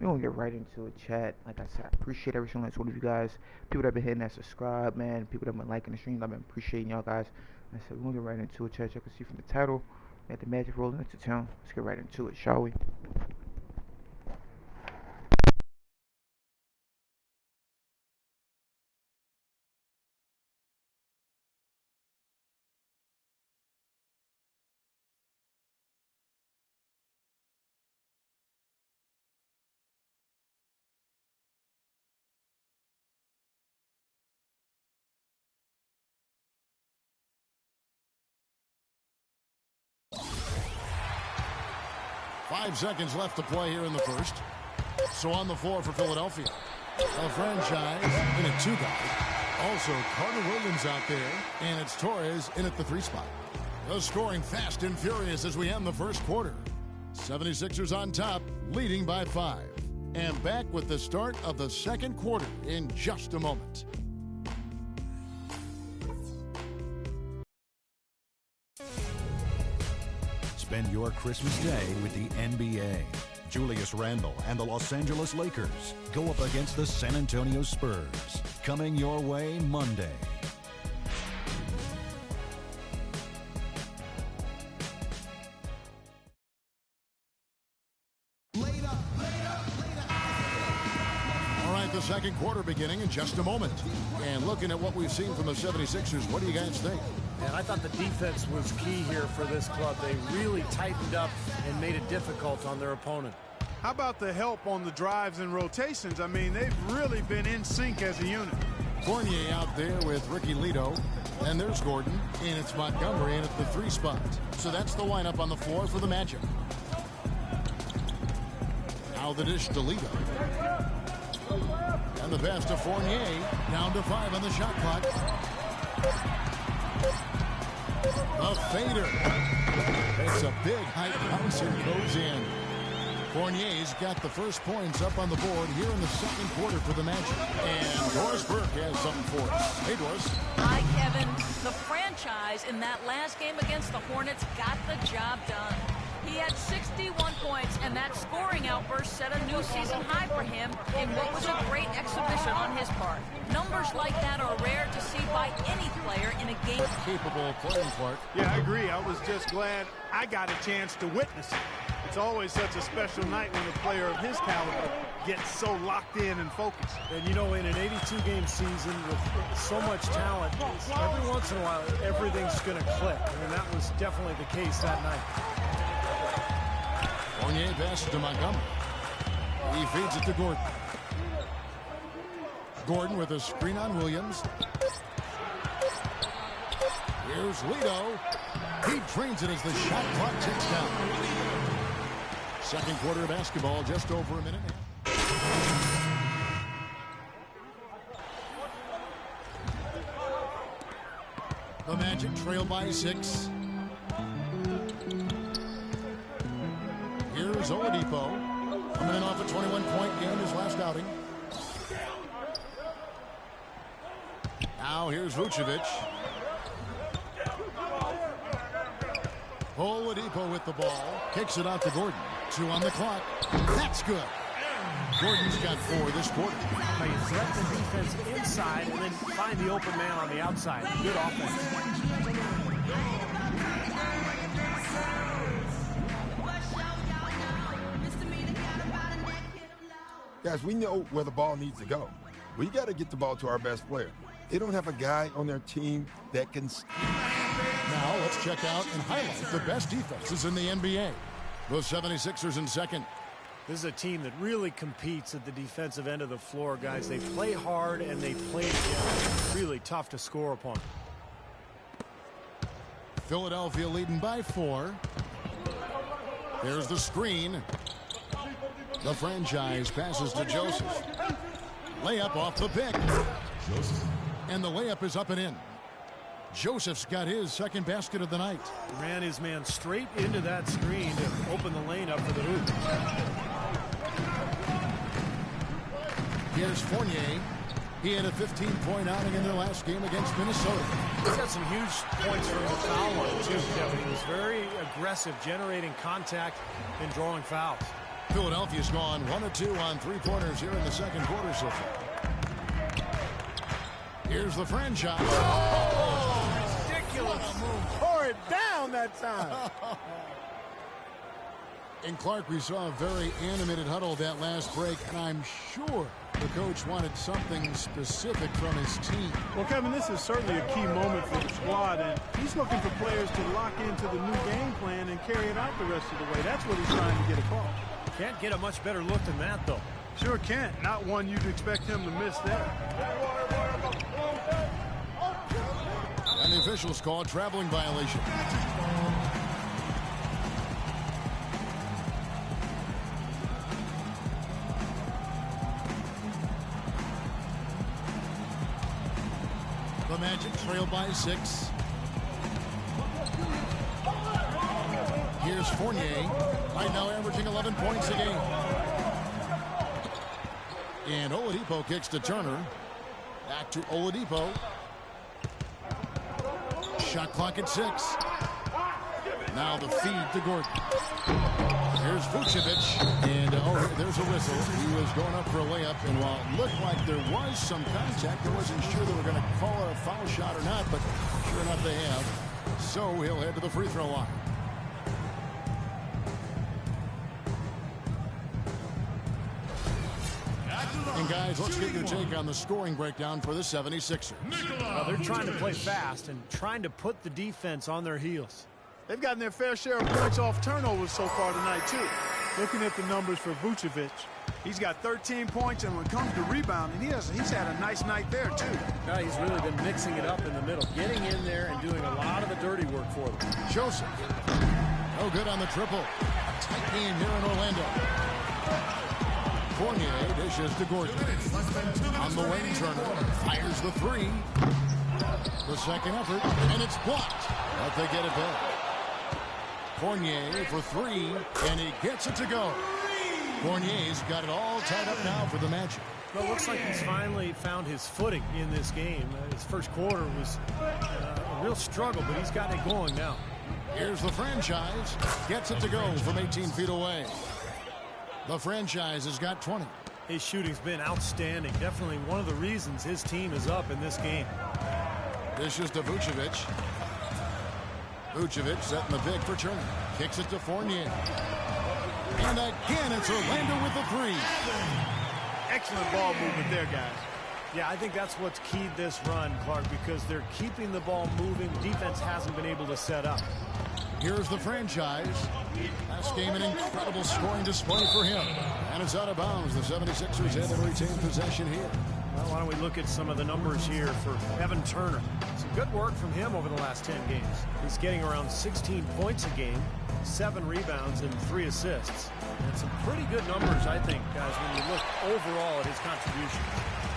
We're gonna get right into it, chat. Like I said, I appreciate every single last one of you guys. People that have been hitting that subscribe, man. People that have been liking the streams. I've been appreciating y'all guys. Like I said, we're gonna get right into it, chat. You can see from the title, we got the Magic rolling into town. Let's get right into it, shall we? 5 seconds left to play here in the first. So on the floor for Philadelphia, a franchise in a 2-guy. Also, Carter Williams out there, and it's Torres in at the 3 spot. The scoring fast and furious as we end the first quarter. 76ers on top, leading by 5. And back with the start of the second quarter in just a moment. Spend your Christmas day with the NBA. Julius Randle and the Los Angeles Lakers go up against the San Antonio Spurs. Coming your way Monday. All right, the second quarter beginning in just a moment. And looking at what we've seen from the 76ers, what do you guys think? And I thought the defense was key here for this club. They really tightened up and made it difficult on their opponent. How about the help on the drives and rotations? I mean, they've really been in sync as a unit. Fournier out there with Ricky Lito. And there's Gordon. And it's Montgomery in at the 3 spot. So that's the lineup on the floor for the Magic. Now the dish to Lito. And the pass to Fournier. Down to 5 on the shot clock. A fader. It's a big high bounce and goes in. Fournier's got the first points up on the board here in the second quarter for the Magic. And Doris Burke has something for us. Hey, Doris. Hi, Kevin. The franchise in that last game against the Hornets got the job done. He had 61 points, and that scoring outburst set a new season high for him in what was a great exhibition on his part. Numbers like that are rare to see by any player in a game. Capable of playing, Clark. Yeah, I agree. I was just glad I got a chance to witness it. It's always such a special night when a player of his caliber gets so locked in and focused. And, you know, in an 82-game season with so much talent, every once in a while, everything's going to click. And that was definitely the case that night. Fournier passes to Montgomery. He feeds it to Gordon. Gordon with a screen on Williams. Here's Lito. He drains it as the shot clock ticks down. Second quarter of basketball, just over a minute. The Magic trail by 6. Here's Oladipo, coming in off a 21-point game his last outing. Now here's Vucevic. Oladipo with the ball, kicks it out to Gordon. 2 on the clock. That's good. Gordon's got 4 this quarter. Now you threat the defense inside and then find the open man on the outside. Good offense. Guys, we know where the ball needs to go. We got to get the ball to our best player. They don't have a guy on their team that can... Now let's check out and highlight the best defenses in the NBA. The 76ers in second. This is a team that really competes at the defensive end of the floor, guys. They play hard and they play together. Really tough to score upon. Philadelphia leading by 4. There's the screen. The franchise passes to Joseph. Layup off the pick. And the layup is up and in. Joseph's got his second basket of the night. Ran his man straight into that screen to open the lane up for the hoop. Here's Fournier. He had a 15-point outing in their last game against Minnesota. He's got some huge points from the foul line, too, Kevin. He was very aggressive, generating contact and drawing fouls. Philadelphia's gone 1 of 2 on three-pointers here in the second quarter so far. Here's the franchise. Oh, ridiculous. Tore it down that time. And Clark, we saw a very animated huddle that last break, and I'm sure the coach wanted something specific from his team. Well, Kevin, this is certainly a key moment for the squad, and he's looking for players to lock into the new game plan and carry it out the rest of the way. That's what he's trying to get across. Can't get a much better look than that, though. Sure can't. Not one you'd expect him to miss there. And the officials call a traveling violation. The Magic trail by 6. Here's Fournier, right now averaging 11 points a game. And Oladipo kicks to Turner. Back to Oladipo. Shot clock at 6. Now the feed to Gordon. Here's Vucevic. And, there's a whistle. He was going up for a layup. And while it looked like there was some contact, I wasn't sure they were going to call it a foul shot or not. But sure enough, they have. So he'll head to the free throw line. And guys, let's get your take on the scoring breakdown for the 76ers. Well, they're trying to play fast and trying to put the defense on their heels. They've gotten their fair share of points off turnovers so far tonight, too. Looking at the numbers for Vucevic, he's got 13 points, and when it comes to rebounding, he's had a nice night there, too. Yeah, he's really been mixing it up in the middle, getting in there and doing a lot of the dirty work for them. Joseph. No good on the triple. Tight game here in Orlando. Fournier dishes to Gordon. On the wing, Turner fires the 3. The second effort, and it's blocked. But they get it back. Fournier for 3, and he gets it to go. Fournier's got it all tied up now for the Magic. Well, it looks like he's finally found his footing in this game. His first quarter was a real struggle, but he's got it going now. Here's the franchise. Gets it to go from 18 feet away. The franchise has got 20. His shooting's been outstanding. Definitely one of the reasons his team is up in this game. Dishes to Vucevic. Vucevic setting the big for Turner. Kicks it to Fournier. And again, it's Orlando with the 3. Excellent ball movement there, guys. Yeah, I think that's what's keyed this run, Clark, because they're keeping the ball moving. Defense hasn't been able to set up. Here's the franchise. Last game, an incredible scoring display for him. And it's out of bounds. The 76ers have to retain possession here. Well, why don't we look at some of the numbers here for Evan Turner. Some good work from him over the last 10 games. He's getting around 16 points a game, 7 rebounds, and 3 assists. And some pretty good numbers, I think, guys, when you look overall at his contributions.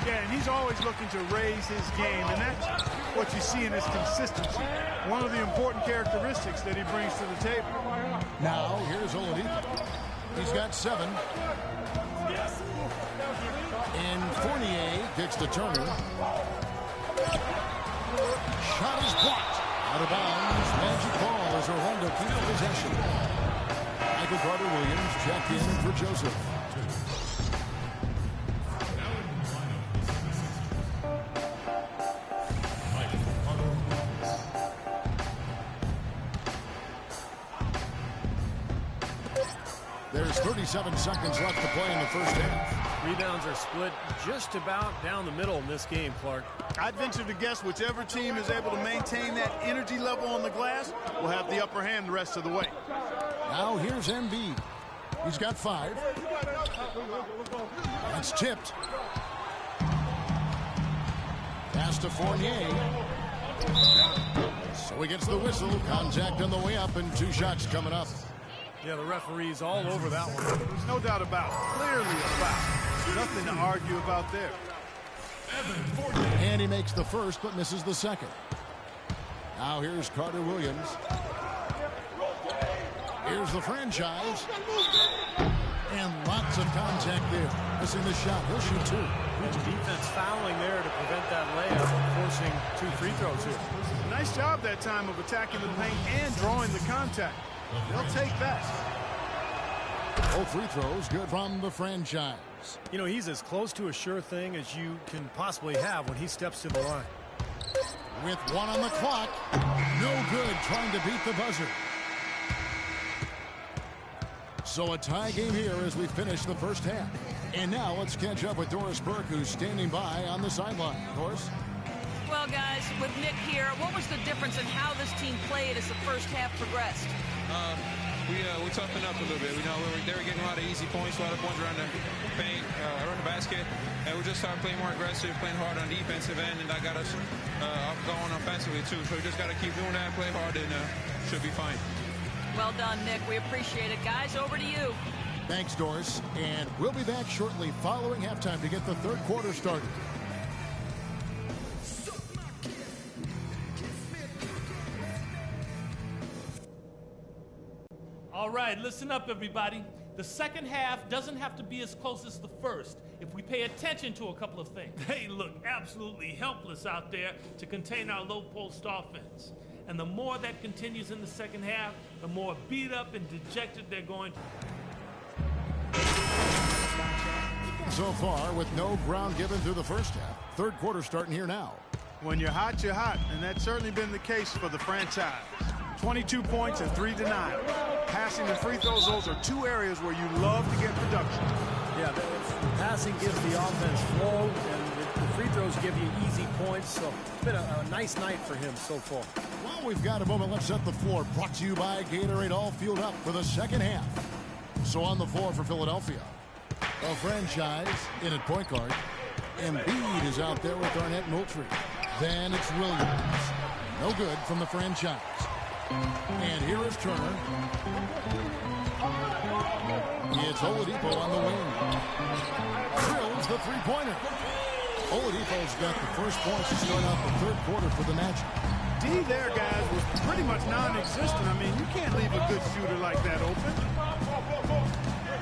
Yeah, and he's always looking to raise his game, and that's what you see in his consistency. One of the important characteristics that he brings to the table. Now, here's Oladipo. He's got 7. And Fournier kicks to Turner. Shot is blocked. Out of bounds. Magic ball as Orlando keeps possession. Michael Carter-Williams checked in for Joseph. There's 37 seconds left to play in the first half. Rebounds are split just about down the middle in this game, Clark. I'd venture to guess whichever team is able to maintain that energy level on the glass will have the upper hand the rest of the way. Now here's Embiid. He's got 5. That's tipped. Pass to Fournier. So he gets the whistle. Contact on the way up and 2 shots coming up. Yeah, the referee's all over that one. There's no doubt about it. Clearly a foul. Nothing to argue about there. And he makes the first but misses the second. Now here's Carter-Williams. Here's the franchise. And lots of contact there. Missing the shot. He'll shoot 2. Good defense fouling there to prevent that layup, forcing 2 free throws here. Nice job that time of attacking the paint and drawing the contact. They'll take that. Both free throws good from the franchise. You know, he's as close to a sure thing as you can possibly have when he steps to the line. With one on the clock. No good, trying to beat the buzzer. So a tie game here as we finish the first half. And now let's catch up with Doris Burke, who's standing by on the sideline. Doris? Well, guys, with Nick here, what was the difference in how this team played as the first half progressed? We toughened up a little bit. We know they were getting a lot of easy points, a lot of points around the paint, around the basket, and we just started playing more aggressive, playing hard on the defensive end, and that got us going offensively too. So we just got to keep doing that, play hard, and should be fine. Well done, Nick. We appreciate it. Guys, over to you. Thanks, Doris. And we'll be back shortly following halftime to get the third quarter started. All right, listen up, everybody. The second half doesn't have to be as close as the first if we pay attention to a couple of things. They look absolutely helpless out there to contain our low-post offense. And the more that continues in the second half, the more beat up and dejected they're going to be. So far, with no ground given through the first half. Third quarter starting here now. When you're hot, and that's certainly been the case for the franchise. 22 points and 3 denied. Passing and free throws, those are two areas where you love to get production. Yeah, the passing gives the offense flow, and the free throws give you easy points. So it's been a nice night for him so far. Well, we've got a moment. Let's set the floor. Brought to you by Gatorade. All fueled up for the second half. So on the floor for Philadelphia, a franchise in at point guard. Embiid is out there with Garnett Moultrie. Then it's Williams. No good from the franchise. And here is Turner. It's Oladipo on the wing. Drills the three-pointer. Oladipo's got the first points to start out the third quarter for the Magic. D there, guys, was pretty much non-existent. I mean, you can't leave a good shooter like that open.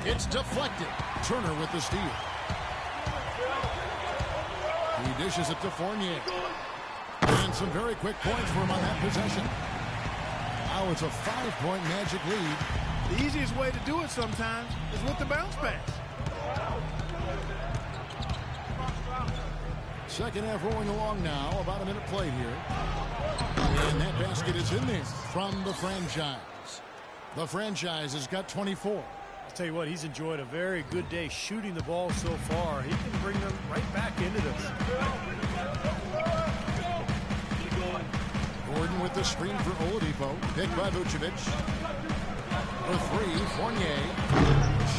It's deflected. Turner with the steal. He dishes it to Fournier. And some very quick points for him on that possession. Now it's a 5-point Magic lead. The easiest way to do it sometimes is with the bounce pass. Second half rolling along now. About a minute play here. And that basket is in there from the franchise. The franchise has got 24. I'll tell you what, he's enjoyed a very good day shooting the ball so far. He can bring them right back into this. Gordon with the screen for Oladipo. Picked by Vucevic. For three, Fournier.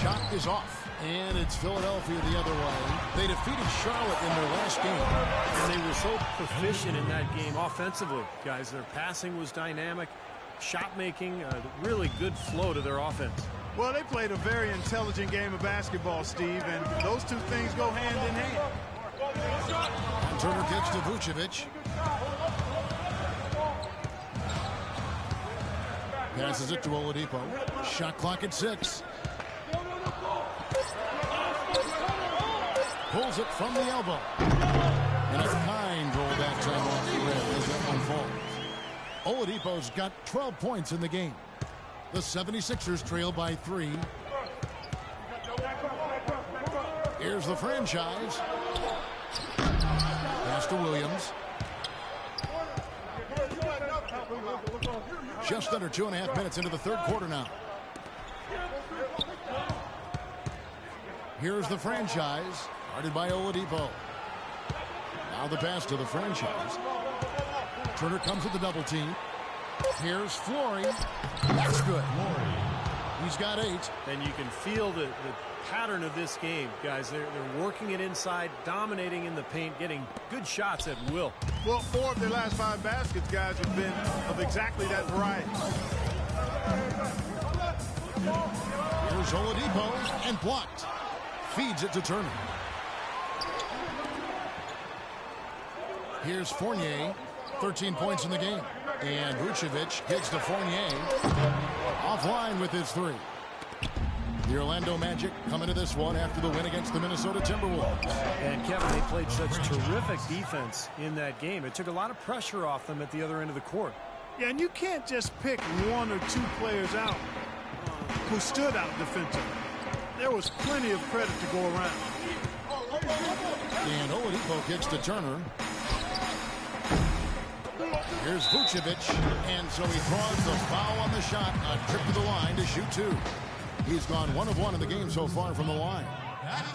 Shot is off. And it's Philadelphia the other way. They defeated Charlotte in their last game. And they were so proficient in that game offensively, guys. Their passing was dynamic. Shot making, really good flow to their offense. Well, they played a very intelligent game of basketball, Steve, and those two things go hand in hand. And Turner kicks to Vucevic. Passes it to Oladipo. Shot clock at 6. Pulls it from the elbow. And a kind roll that time off the rim as that one falls. Oladipo's got 12 points in the game. The 76ers trail by 3. Here's the franchise. Pass to Williams. Just under 2.5 minutes into the third quarter now. Here's the franchise. Guarded by Oladipo. Now the pass to the franchise. Turner comes with the double team. Here's Flory. That's good. He's got 8. And you can feel the pattern of this game, guys. They're working it inside, dominating in the paint, getting good shots at will. Well, 4 of their last 5 baskets, guys, have been of exactly that variety. Here's Oladipo and blocked. Feeds it to Turner. Here's Fournier. 13 points in the game. And Vucevic kicks to Fournier. Offline with his 3. The Orlando Magic coming to this one after the win against the Minnesota Timberwolves. And Kevin, they played such terrific defense in that game. It took a lot of pressure off them at the other end of the court. Yeah, and you can't just pick 1 or 2 players out who stood out defensively. there was plenty of credit to go around. And Oladipo kicks to Turner. Here's Vucevic, and so he draws the foul on the shot. A trip to the line to shoot two. He's gone 1 of 1 in the game so far from the line.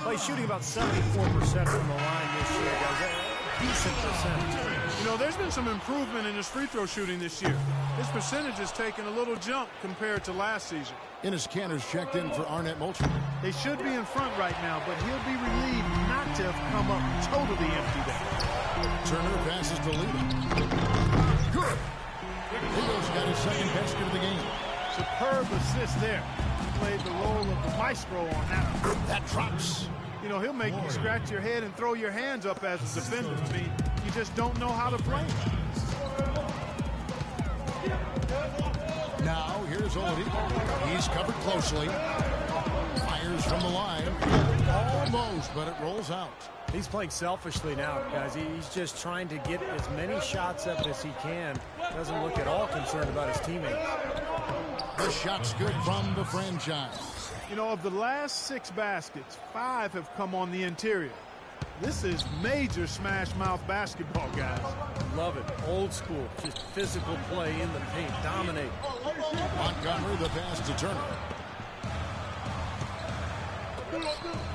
Well, he's shooting about 74% from the line this year, guys. A decent percentage. You know, there's been some improvement in his free throw shooting this year. His percentage has taken a little jump compared to last season. Enes Kanter's checked in for Arnett Moultrie. They should be in front right now, but he'll be relieved not to have come up totally empty there. Turner passes to Lito. Good. Lito's got his second basket of the game. Superb assist there. Played the role of the maestro on that. That drops. You know, he'll make you scratch your head and throw your hands up as a defender. I mean, you just don't know how to play. Now, here's Oladipo. He's covered closely. Fires from the line. Almost, but it rolls out. He's playing selfishly now, guys. He's just trying to get as many shots up as he can. Doesn't look at all concerned about his teammates. The shot's good from the franchise. You know, of the last 6 baskets, 5 have come on the interior. This is major smash mouth basketball, guys. Love it. Old school. Just physical play in the paint. Dominate. Montgomery, the pass to Turner.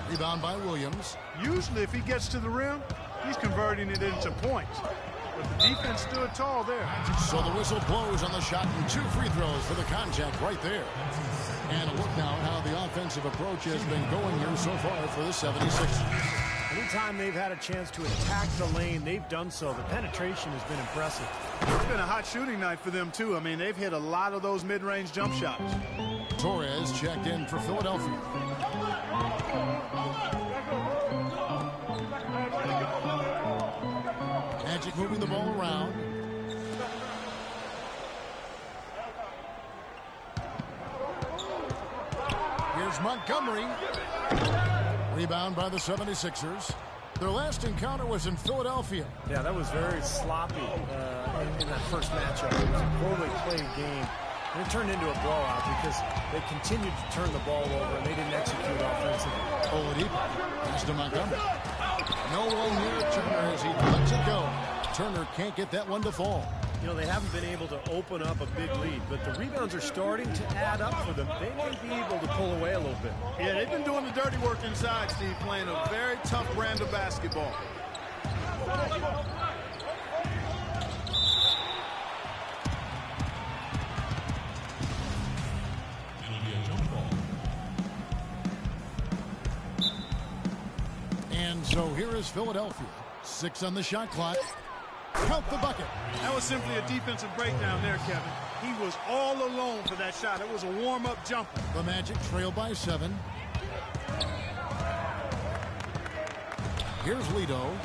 Rebound by Williams. Usually if he gets to the rim, he's converting it into points. But the defense stood tall there. So the whistle blows on the shot and 2 free throws for the contact right there. And a look now at how the offensive approach has been going here so far for the 76ers. Anytime they've had a chance to attack the lane, they've done so. The penetration has been impressive. It's been a hot shooting night for them, too. I mean, they've hit a lot of those mid-range jump shots. Torres checked in for Philadelphia. Magic moving the ball around. Here's Montgomery. Rebound by the 76ers. Their last encounter was in Philadelphia. Yeah, that was very sloppy in that first matchup. It was a poorly played game. And it turned into a blowout because they continued to turn the ball over and they didn't execute offensively. Oladipo pass to Montgomery. No one near Turner as he lets it go. Turner can't get that one to fall. You know, they haven't been able to open up a big lead, but the rebounds are starting to add up for them. They may be able to pull away a little bit. Yeah, they've been doing the dirty work inside, Steve, playing a very tough brand of basketball. And so here is Philadelphia. 6 on the shot clock. Count the bucket. That was simply a defensive breakdown there, Kevin. He was all alone for that shot. It was a warm-up jumper. The Magic trail by 7. Here's Lito,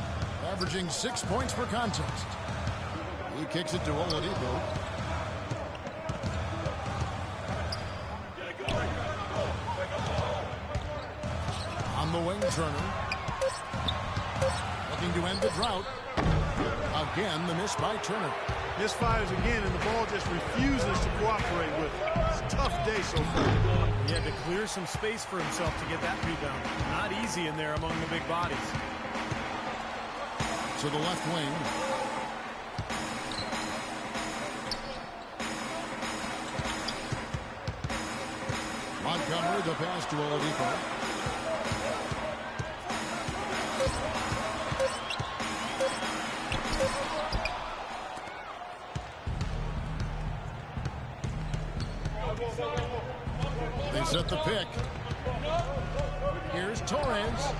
averaging 6 points per contest. He kicks it to Oladipo. On the wing, Turner. Looking to end the drought. Again, the miss by Turner. Misfires again, and the ball just refuses to cooperate with it. It's a tough day so far. He had to clear some space for himself to get that rebound. Not easy in there among the big bodies. To the left wing. Montgomery, the pass to Oladipo. They set the pick. Here's Torres.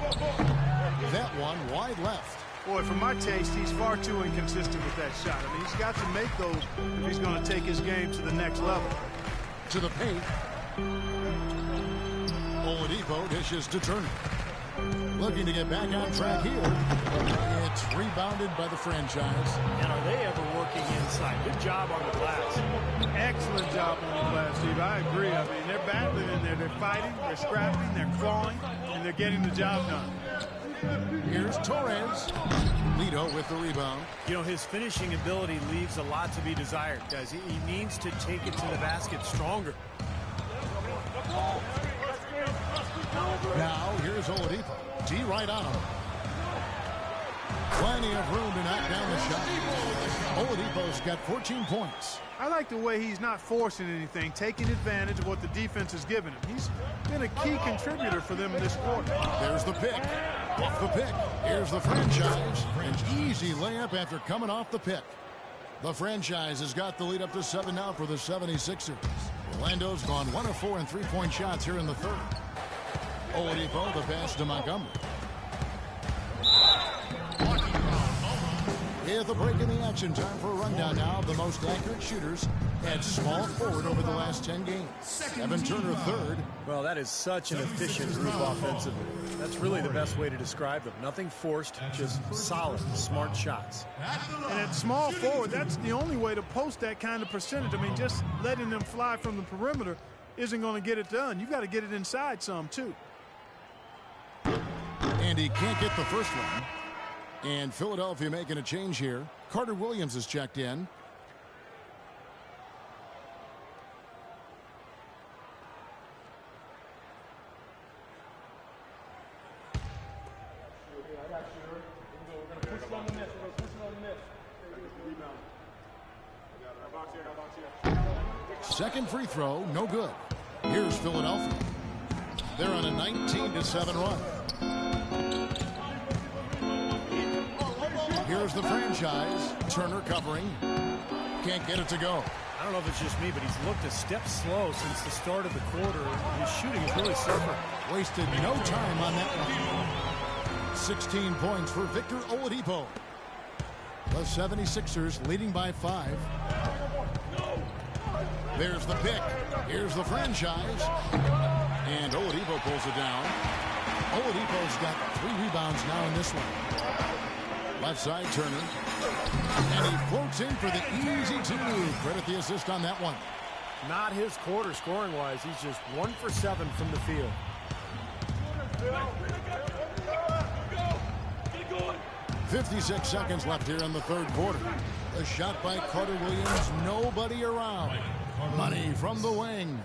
That one wide left. Boy, for my taste, he's far too inconsistent with that shot. I mean, he's got to make those if he's going to take his game to the next level. To the paint. Oladipo dishes to Turner. Looking to get back on track here. It's rebounded by the franchise. And are they ever working inside? Good job on the glass. Excellent job on the glass, Steve. I agree. I mean, they're battling in there. They're fighting, they're scrapping, they're clawing, and they're getting the job done. Here's Torres. Lito with the rebound. You know, his finishing ability leaves a lot to be desired, guys. He needs to take it to the basket stronger. Now here's Oladipo. D right on him. Plenty of room to knock down the shot. Oladipo's got 14 points. I like the way he's not forcing anything, taking advantage of what the defense is giving him. He's been a key contributor for them in this quarter. There's the pick. Off the pick. Here's the franchise. An easy layup after coming off the pick. The franchise has got the lead up to 7 now for the 76ers. Orlando's gone 1 of 4 in three-point shots here in the third. Oladipo, the pass to Montgomery. With a break in the action, time for a rundown now. The most accurate shooters at small forward over the last 10 games. Evan Turner third. Well, that is such an efficient group offensively. That's really the best way to describe them. Nothing forced, just solid, smart shots. And at small forward, that's the only way to post that kind of percentage. I mean, just letting them fly from the perimeter isn't going to get it done. You've got to get it inside some, too. And he can't get the first one. And Philadelphia making a change here. Carter Williams is checked in. Second free throw, no good. Here's Philadelphia. They're on a 19-7 run. Here's the franchise. Turner covering. Can't get it to go. I don't know if it's just me, but he's looked a step slow since the start of the quarter. His shooting has really suffered. Wasted no time on that one. 16 points for Victor Oladipo. The 76ers leading by 5. There's the pick. Here's the franchise. And Oladipo pulls it down. Oladipo's got 3 rebounds now in this one. Left side, Turner. And he floats in for the easy 2. Credit the assist on that one. Not his quarter scoring-wise. He's just 1 for 7 from the field. 56 seconds left here in the third quarter. A shot by Carter Williams. Nobody around. Money from the wing.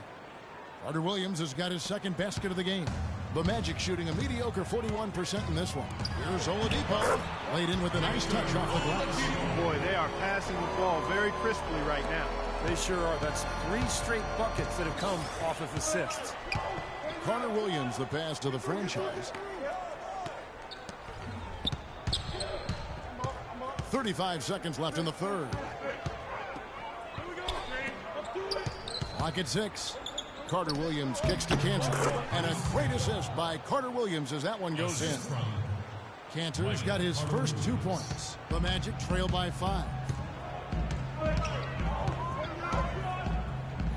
Carter Williams has got his second basket of the game. The Magic shooting a mediocre 41% in this one. Here's Oladipo. Laid in with a nice touch off the glass. Boy, they are passing the ball very crisply right now. They sure are. That's 3 straight buckets that have come off of assists. Carter Williams, the pass to the franchise. 35 seconds left in the third. Clock at 6. Carter Williams kicks to Cantor. And a great assist by Carter Williams as that one goes in. Cantor's got his first 2 points. The Magic trail by 5.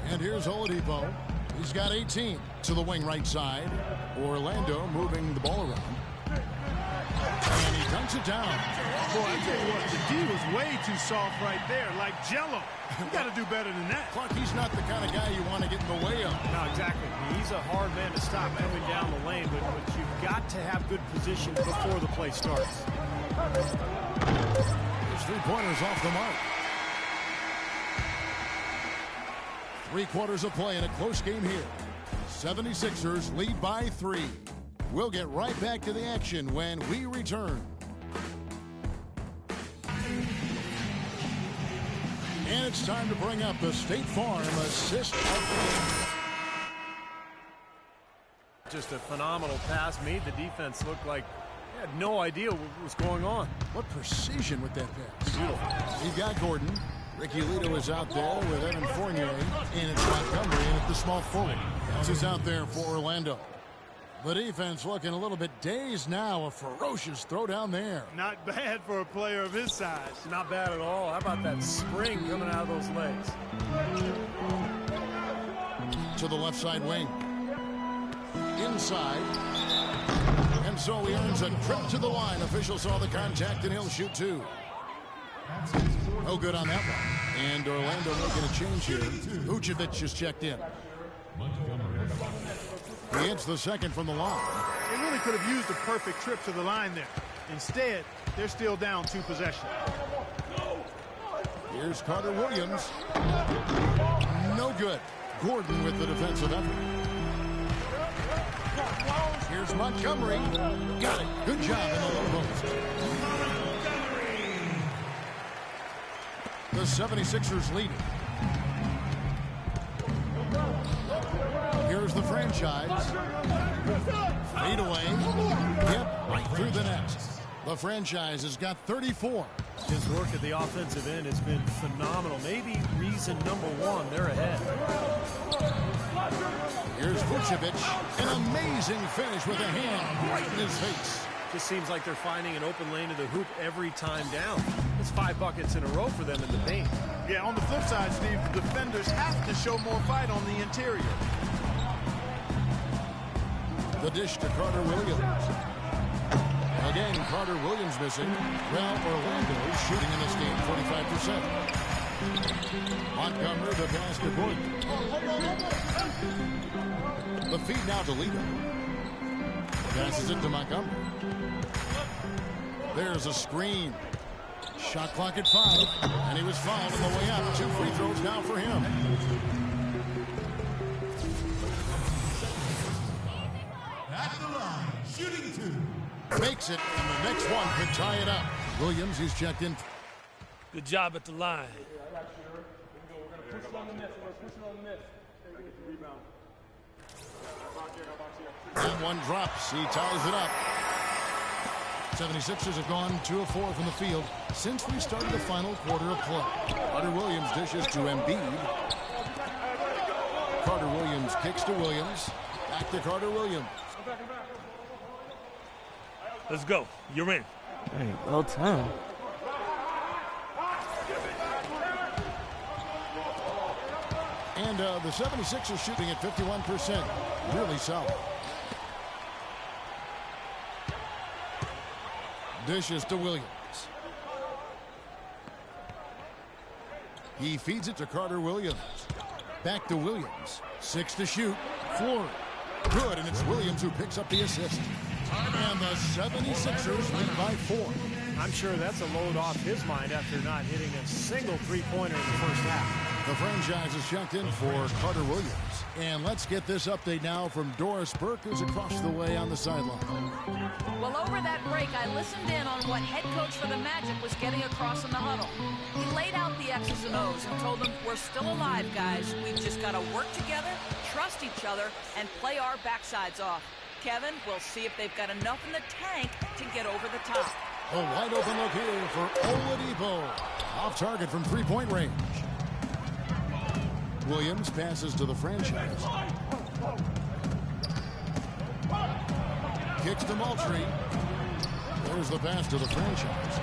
And here's Oladipo. He's got 18 to the wing right side. Orlando moving the ball around. And he dunks it down. Boy, I tell you what, the D was way too soft right there, like Jell-O. You got to do better than that. Clark, he's not the kind of guy you want to get in the way of. No, exactly. He's a hard man to stop coming down the lane, but you've got to have good position before the play starts. His 3-pointers off the mark. 3 quarters of play in a close game here. 76ers lead by 3. We'll get right back to the action when we return. And it's time to bring up the State Farm assist of the game. Just a phenomenal pass. Made the defense look like they had no idea what was going on. What precision with that pass. Beautiful. You've got Gordon. Ricky Lito is out there with Evan Fournier. And it's Montgomery in at the small forward. This is out there for Orlando. The defense looking a little bit dazed now. A ferocious throw down there. Not bad for a player of his size. Not bad at all. How about that spring coming out of those legs? To the left side wing. Inside. And so he earns a trip to the line. Official saw the contact and he'll shoot 2. No good on that one. And Orlando making a change here. Vucevic is checked in. He hits the second from the line. They really could have used a perfect trip to the line there. Instead, they're still down 2 possessions. Here's Carter Williams. No good. Gordon with the defensive effort. Here's Montgomery. Got it. Good job in the low post. The 76ers lead. Here's the franchise. Fade away. Yep, right through the net. The franchise has got 34. His work at the offensive end has been phenomenal. Maybe reason number one, they're ahead. Here's Vucevic. An amazing finish with a hand right in his face. Just seems like they're finding an open lane to the hoop every time down. It's 5 buckets in a row for them in the paint. Yeah, on the flip side, Steve, the defenders have to show more fight on the interior. The dish to Carter Williams. Again, Carter Williams missing. Well, Orlando is shooting in this game 45%. Montgomery the pass to Gordon. The feed now to Lito. Passes it to Montgomery. There's a screen. Shot clock at 5. And he was fouled on the way up. 2 free throws now for him. At the line, shooting 2. Makes it, and the next one could tie it up. Williams, he's checked in. Good job at the line. That one drops. He ties it up. 76ers have gone 2 of 4 from the field since we started the final quarter of play. Carter Williams dishes to Embiid. Carter Williams kicks to Williams. Back to Carter Williams. Let's go. You're in. Hey, well done. And the 76ers shooting at 51%. Really solid. Dishes to Williams. He feeds it to Carter Williams. Back to Williams. 6 to shoot. Floor. Good, and it's Williams who picks up the assist. And the 76ers lead by 4. I'm sure that's a load off his mind after not hitting a single three-pointer in the first half. The franchise is checked in for Carter Williams. And let's get this update now from Doris Burke, who's across the way on the sideline. Well, over that break, I listened in on what head coach for the Magic was getting across in the huddle. He laid out the X's and O's and told them, we're still alive, guys. We've just got to work together, trust each other, and play our backsides off. Kevin, we'll see if they've got enough in the tank to get over the top. A wide open look here for Oladipo. Off target from three-point range. Williams passes to the franchise. Kicks to Moultrie. There's the pass to the franchise.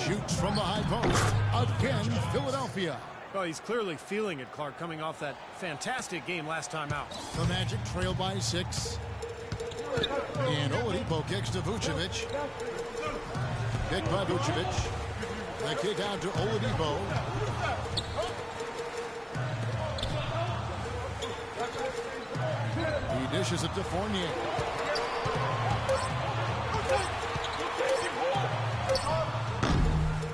Shoots from the high post. Again, Philadelphia. Well, he's clearly feeling it, Clark, coming off that fantastic game last time out. The Magic trail by 6. And Oladipo kicks to Vucevic. Picked by Vucevic. The kick out to Oladipo. He dishes it to Fournier.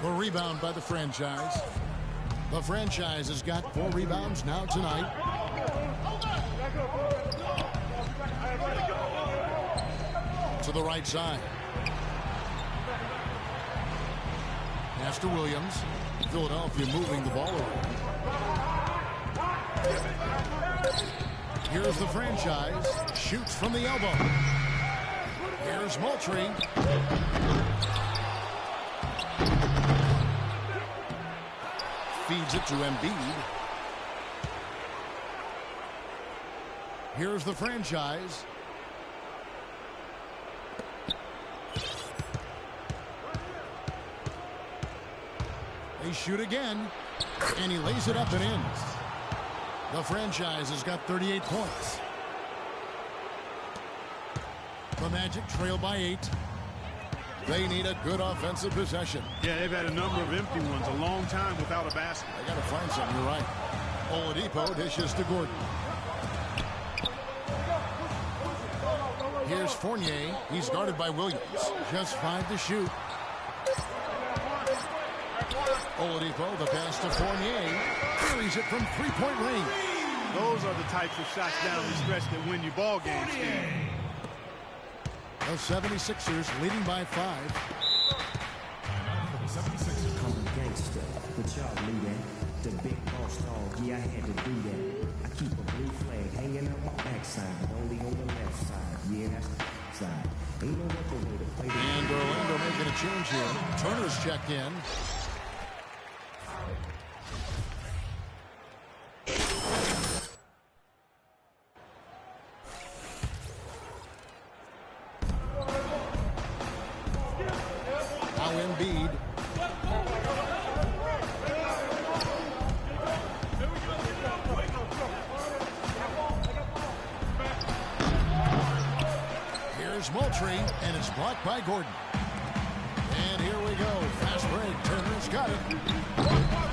The rebound by the franchise. The franchise has got 4 rebounds now tonight. To the right side. Pass to Williams. Philadelphia moving the ball around. Here's the franchise. Shoots from the elbow. Here's Moultrie. Feeds it to Embiid. Here's the franchise. They shoot again, and he lays it up and in. The franchise has got 38 points. The Magic trail by 8. They need a good offensive possession. Yeah, they've had a number of empty ones, a long time without a basket. They got to find something, you're right. Oladipo dishes to Gordon. Here's Fournier. He's guarded by Williams. Just 5 to shoot. Oladipo, the pass to Fournier. Carries it from three-point range. Those are the types of shots down the stretch that win you ball games, Steve. The 76ers leading by 5. I'm a gangster, but y'all knew that. The big boss dog, yeah, I had to do that. I keep a blue flag hanging out my backside, only on the left side. Yeah, that's the side. Ain't no other way to play the And Orlando making a change here. Turner's checked in. Now Embiid. Here's Moultrie, and it's blocked by Gordon. And here we go. Fast break. Turner's got it.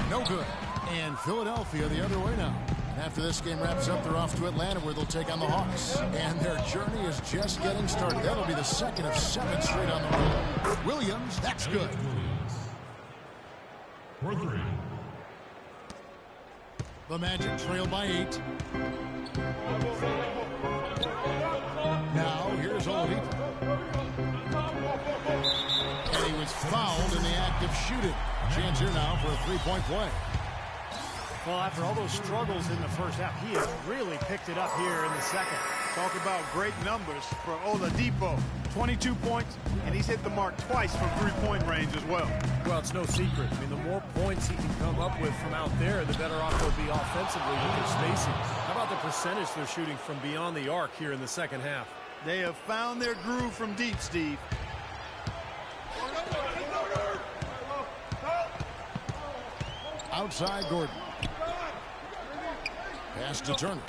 No good. And Philadelphia the other way now. And after this game wraps up, they're off to Atlanta where they'll take on the Hawks. And their journey is just getting started. That'll be the second of 7 straight on the road. Williams, that's good. For 3. The Magic trail by 8. Now, here's Oladipo. And he was fouled in the act of shooting. Chance here now for a three-point play. Well, after all those struggles in the first half, he has really picked it up here in the second. Talk about great numbers for Oladipo. 22 points, and he's hit the mark twice from three-point range as well. Well, it's no secret. I mean, the more points he can come up with from out there, the better off they'll be offensively with their spacing. How about the percentage they're shooting from beyond the arc here in the second half? They have found their groove from deep, Steve. Outside Gordon. Pass to Turner.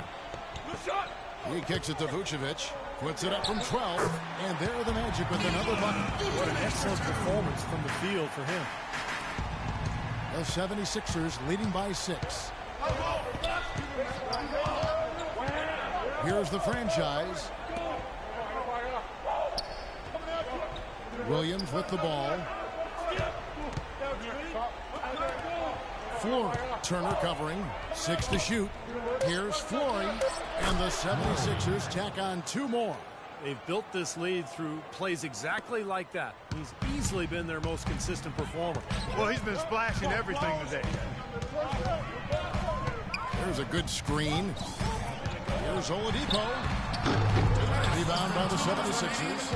He kicks it to Vucevic. Puts it up from 12. And there are the Magic with another bucket. What an excellent performance from the field for him. The 76ers leading by 6. Here's the franchise. Williams with the ball. Flory. Turner covering. 6 to shoot. Here's Flory. And the 76ers tack on 2 more. They've built this lead through plays exactly like that. He's easily been their most consistent performer. Well, he's been splashing everything today. There's a good screen. Here's Oladipo. Rebound by the 76ers.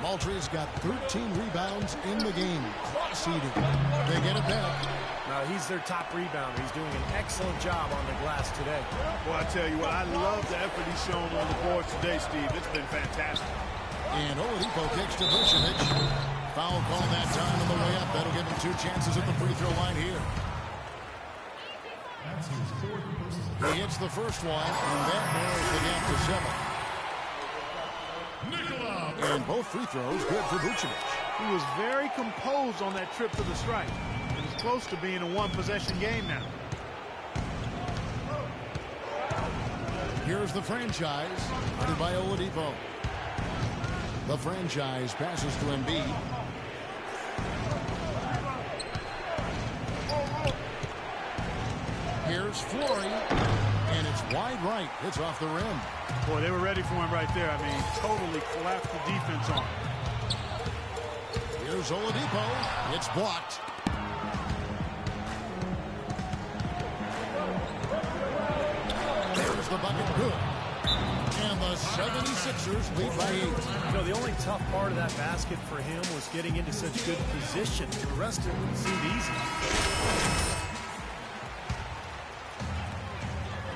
Moultrie's got 13 rebounds in the game. Cross-seeding. They get it back. Now, he's their top rebounder. He's doing an excellent job on the glass today. Well, I tell you what, I love the effort he's shown on the boards today, Steve. It's been fantastic. And Oladipo kicks to Vucevic. Foul call that time on the way up. That'll give him 2 chances at the free throw line here. He hits the first one, and that narrows the gap to 7. And both free throws good for Vucevic. He was very composed on that trip to the stripe. It's close to being a one-possession game now. Here's the franchise, started by Oladipo. The franchise passes to Embiid. Here's Flory, and it's wide right. It's off the rim. Boy, they were ready for him right there. I mean, totally collapsed the defense on him. Here's Oladipo. It's blocked. There's the bucket, good. And the 76ers lead by 8. You know, the only tough part of that basket for him was getting into such good position. The rest of it seemed easy.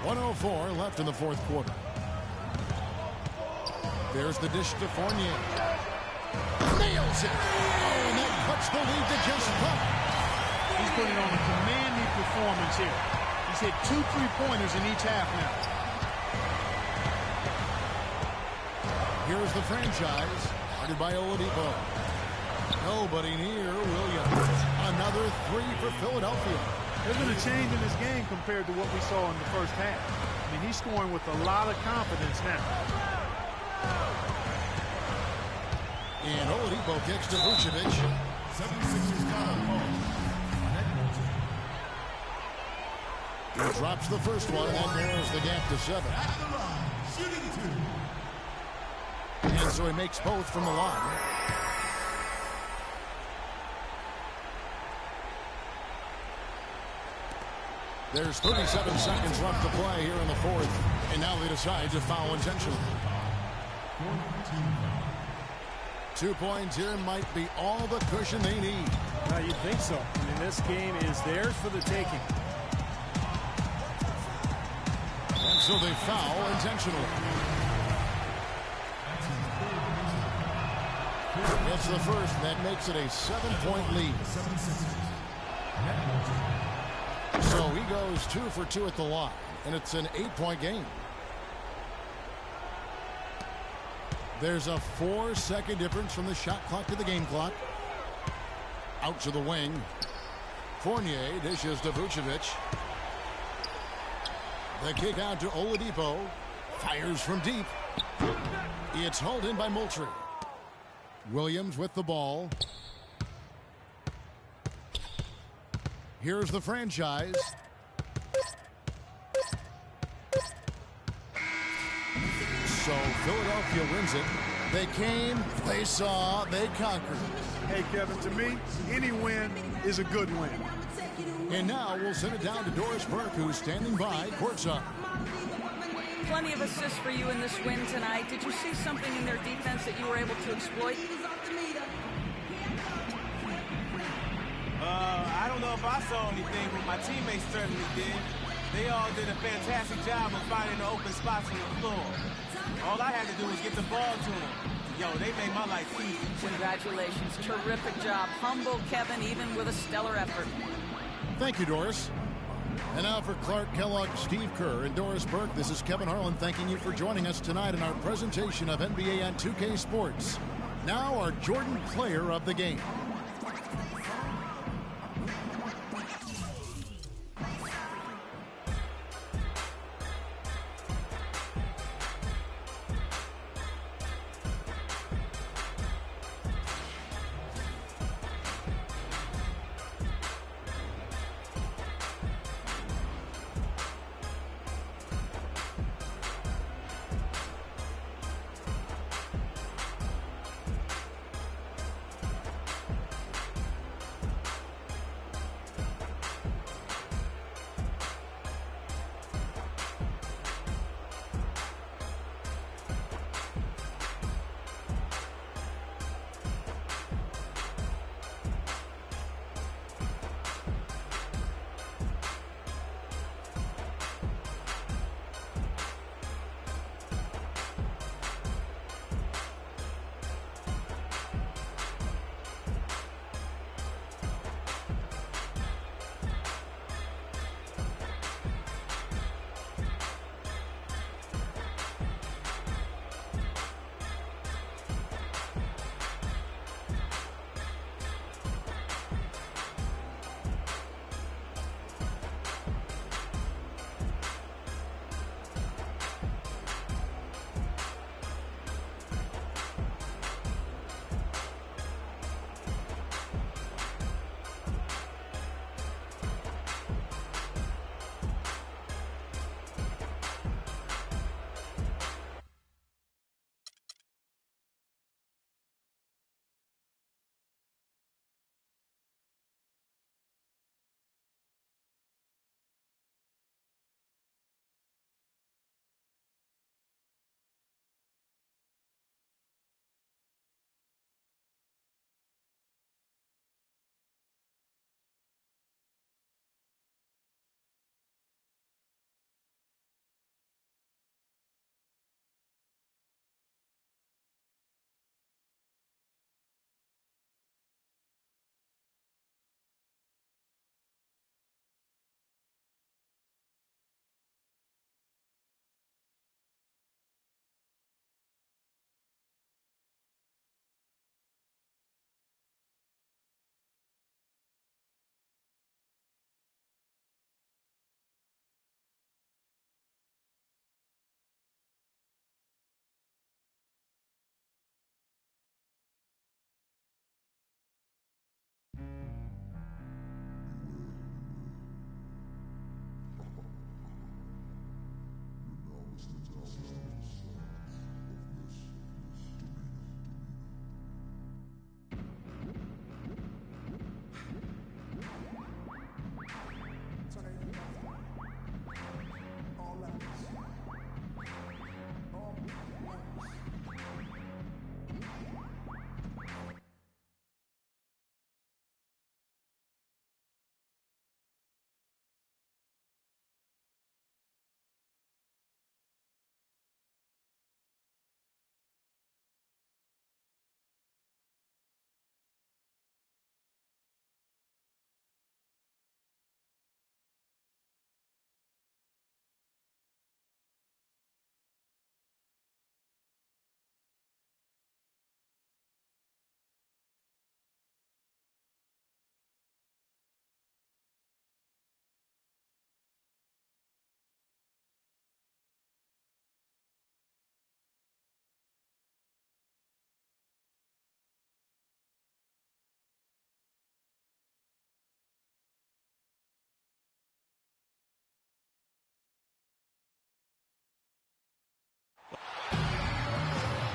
1:04 left in the fourth quarter. There's the dish to Fournier. Nails it. Oh, and that cuts the lead to just 5. He's putting on a commanding performance here. He's hit 2 3-pointers in each half now. Here's the franchise, started by Oladipo. Nobody near Williams. Another 3 for Philadelphia. There's been a change in this game compared to what we saw in the first half. I mean, he's scoring with a lot of confidence now. And Oladipo kicks to Vucevic. 76ers foul. He drops the first one, and that narrows the gap to 7. At the line, shooting 2. And so he makes both from the line. There's 37 seconds left to play here in the fourth. And now they decide to foul intentionally. 2 points here might be all the cushion they need. Now, you'd think so. I mean, this game is theirs for the taking. And so they foul intentionally. It's the first, and that makes it a 7-point lead. So he goes 2 for 2 at the line, and it's an 8-point game. There's a 4-second difference from the shot clock to the game clock. Out to the wing. Fournier dishes to Vucevic. The kick out to Oladipo. Fires from deep. It's hauled in by Moultrie. Williams with the ball. Here's the franchise. So Philadelphia wins it. They came, they saw, they conquered. Hey, Kevin, to me, any win is a good win. And now we'll send it down to Doris Burke, who's standing by courtside. Plenty of assists for you in this win tonight. Did you see something in their defense that you were able to exploit? I don't know if I saw anything, but my teammates certainly did. They all did a fantastic job of finding the open spots on the floor. All I had to do was get the ball to them. Yo, they made my life easy. Congratulations. Terrific job. Humble Kevin, even with a stellar effort. Thank you, Doris. And now for Clark Kellogg, Steve Kerr, and Doris Burke, this is Kevin Harlan thanking you for joining us tonight in our presentation of NBA on 2K Sports. Now our Jordan Player of the Game.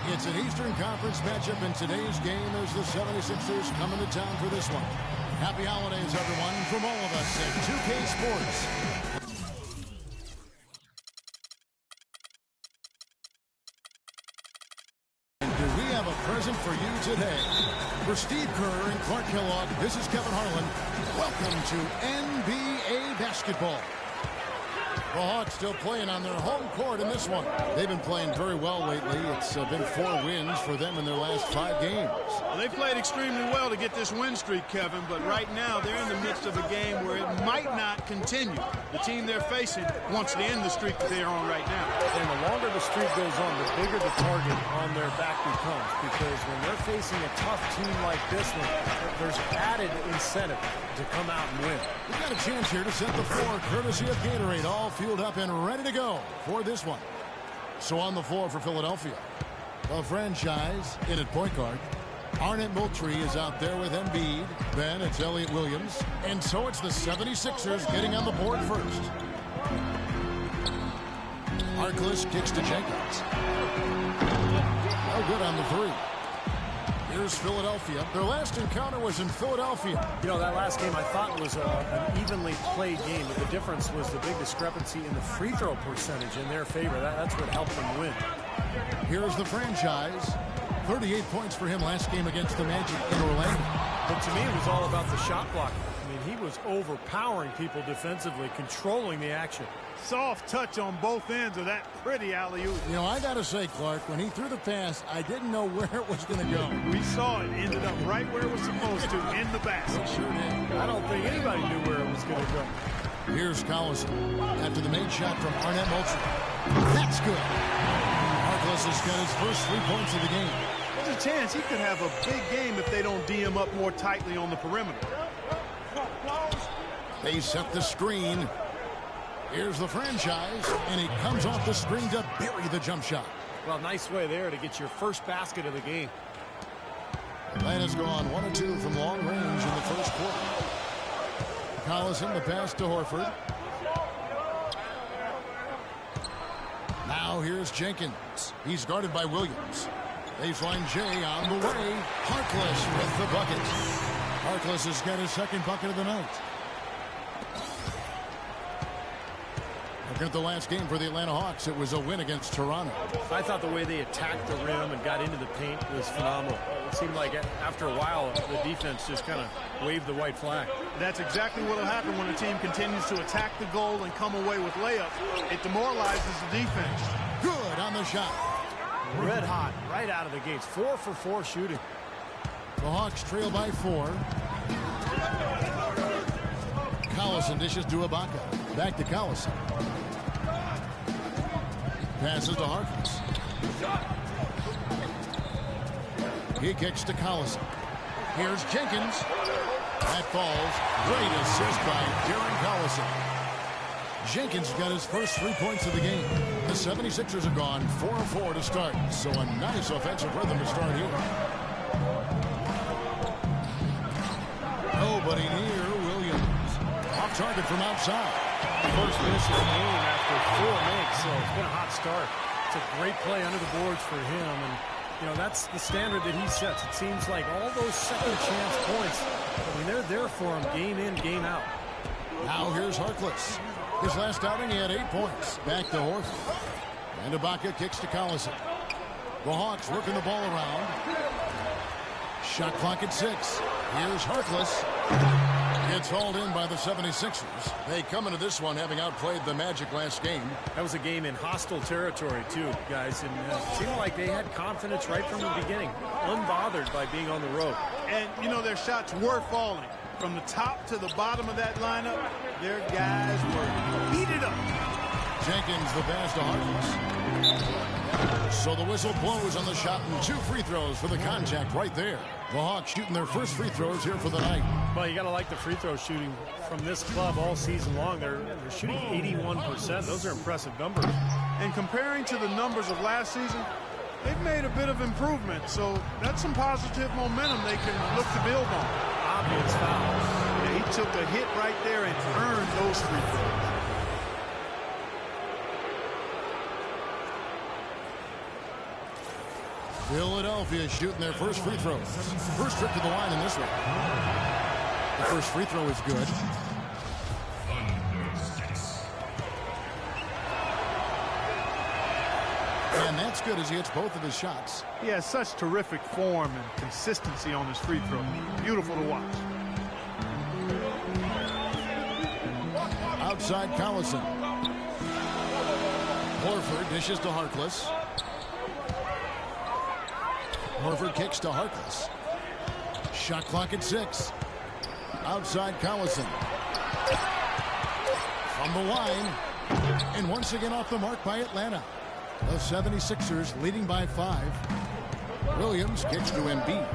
It's an Eastern Conference matchup, and today's game is the 76ers coming to town for this one. Happy holidays, everyone, from all of us at 2K Sports. Do we have a present for you today? For Steve Kerr and Clark Kellogg, this is Kevin Harlan. Welcome to NBA basketball. The Hawks still playing on their home court in this one. They've been playing very well lately. It's been 4 wins for them in their last 5 games. Well, they played extremely well to get this win streak, Kevin, but right now they're in the midst of a game where it might not continue. The team they're facing wants to end the streak that they're on right now. And the longer the streak goes on, the bigger the target on their back becomes, because when they're facing a tough team like this one, there's added incentive to come out and win. We've got a chance here to set the floor courtesy of Gatorade, all fueled up and ready to go for this one. So on the floor for Philadelphia, the franchise in at point guard. Arnett Moultrie is out there with Embiid. Then it's Elliott Williams. And so it's the 76ers getting on the board first. Harkless kicks to Jenkins. No good on the 3. Here's Philadelphia. Their last encounter was in Philadelphia. You know, that last game I thought was an evenly played game, but the difference was the big discrepancy in the free throw percentage in their favor. That's what helped them win. Here's the franchise. 38 points for him last game against the Magic in Orlando. But to me, it was all about the shot blocking. I mean, he was overpowering people defensively, controlling the action. Soft touch on both ends of that pretty alley-oop. You know, I got to say, Clark, when he threw the pass, I didn't know where it was going to go. We saw it. Ended up right where it was supposed to, in the basket. Sure did. I don't think anybody knew where it was going to go. Here's Collison after the made shot from Arnett Moultrie. That's good. Harkless has got his first 3 points of the game. There's a chance he could have a big game if they don't D him up more tightly on the perimeter. They set the screen. Here's the franchise, and he comes off the screen to bury the jump shot. Well, nice way there to get your first basket of the game. Atlanta's gone 1 of 2 from long range in the first quarter. Collison, the pass to Horford. Now here's Jenkins. He's guarded by Williams. Baseline J on the way. Harkless with the bucket. Harkless has got his second bucket of the night. Look at the last game for the Atlanta Hawks. It was a win against Toronto. I thought the way they attacked the rim and got into the paint was phenomenal. It seemed like after a while, the defense just kind of waved the white flag. That's exactly what will happen when a team continues to attack the goal and come away with layups. It demoralizes the defense. Good on the shot. Red hot right out of the gates. 4 for 4 shooting. The Hawks trail by 4. Collison dishes to Ibaka. Back to Collison. Passes to Harkless. He kicks to Collison. Here's Jenkins. That falls. Great assist by Darren Collison. Jenkins got his first 3 points of the game. The 76ers are gone 4 of 4 to start. So a nice offensive rhythm to start here. Nobody near Williams. Off target from outside. First miss of the game after 4 makes, so it's been a hot start. It's a great play under the boards for him, and you know that's the standard that he sets. It seems like all those second chance points, I mean, they're there for him game in, game out. Now here's Harkless. His last outing, he had 8 points. Back to Horford. And Ibaka kicks to Collison. The Hawks working the ball around. Shot clock at 6. Here's Harkless. Gets hauled in by the 76ers. They come into this one having outplayed the Magic last game. That was a game in hostile territory, too, guys. And it seemed like they had confidence right from the beginning. Unbothered by being on the road. And, you know, their shots were falling. From the top to the bottom of that lineup, their guys were heated up. Jenkins, the pass to Harkless. So the whistle blows on the shot and 2 free throws for the contact right there. The Hawks shooting their first free throws here for the night. Well, you got to like the free throw shooting from this club all season long. They're shooting 81%. Those are impressive numbers. And comparing to the numbers of last season, they've made a bit of improvement. So that's some positive momentum they can look to build on. Obvious fouls. Yeah, he took a hit right there and earned those free throws. Philadelphia shooting their first free throws. First trip to the line in this one. The first free throw is good. And that's good as he hits both of his shots. He has such terrific form and consistency on his free throw. Beautiful to watch. Outside Collison. Horford dishes to Harkless. Horford kicks to Harkless. Shot clock at 6. Outside Collison. From the line. And once again off the mark by Atlanta. The 76ers leading by 5. Williams kicks to Embiid.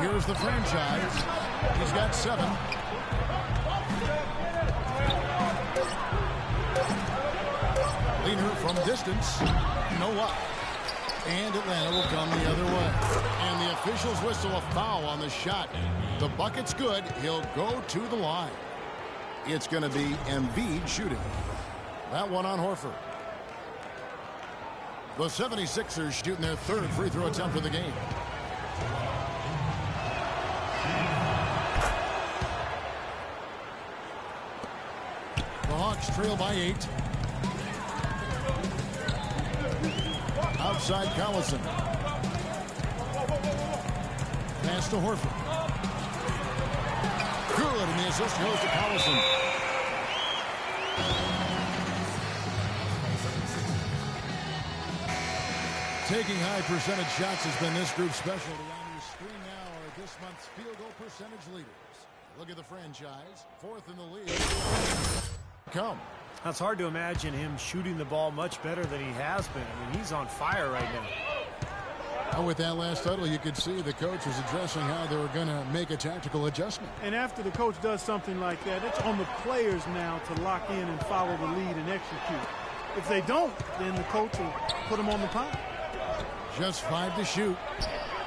Here's the franchise. He's got 7. Leaner from distance. No up. And Atlanta will come the other way. And the officials whistle a foul on the shot. The bucket's good. He'll go to the line. It's going to be Embiid shooting. That one on Horford. The 76ers shooting their third free throw attempt of the game. The Hawks trail by 8. Outside Collison. Pass to Horford. Good, and the assist goes to Collison. Taking high percentage shots has been this group's specialty. On your screen now are this month's field goal percentage leaders. Look at the franchise. 4th in the league. Come. It's hard to imagine him shooting the ball much better than he has been. I mean, he's on fire right now. With that last huddle, you could see the coach was addressing how they were going to make a tactical adjustment. And after the coach does something like that, it's on the players now to lock in and follow the lead and execute. If they don't, then the coach will put them on the pile. Just 5 to shoot.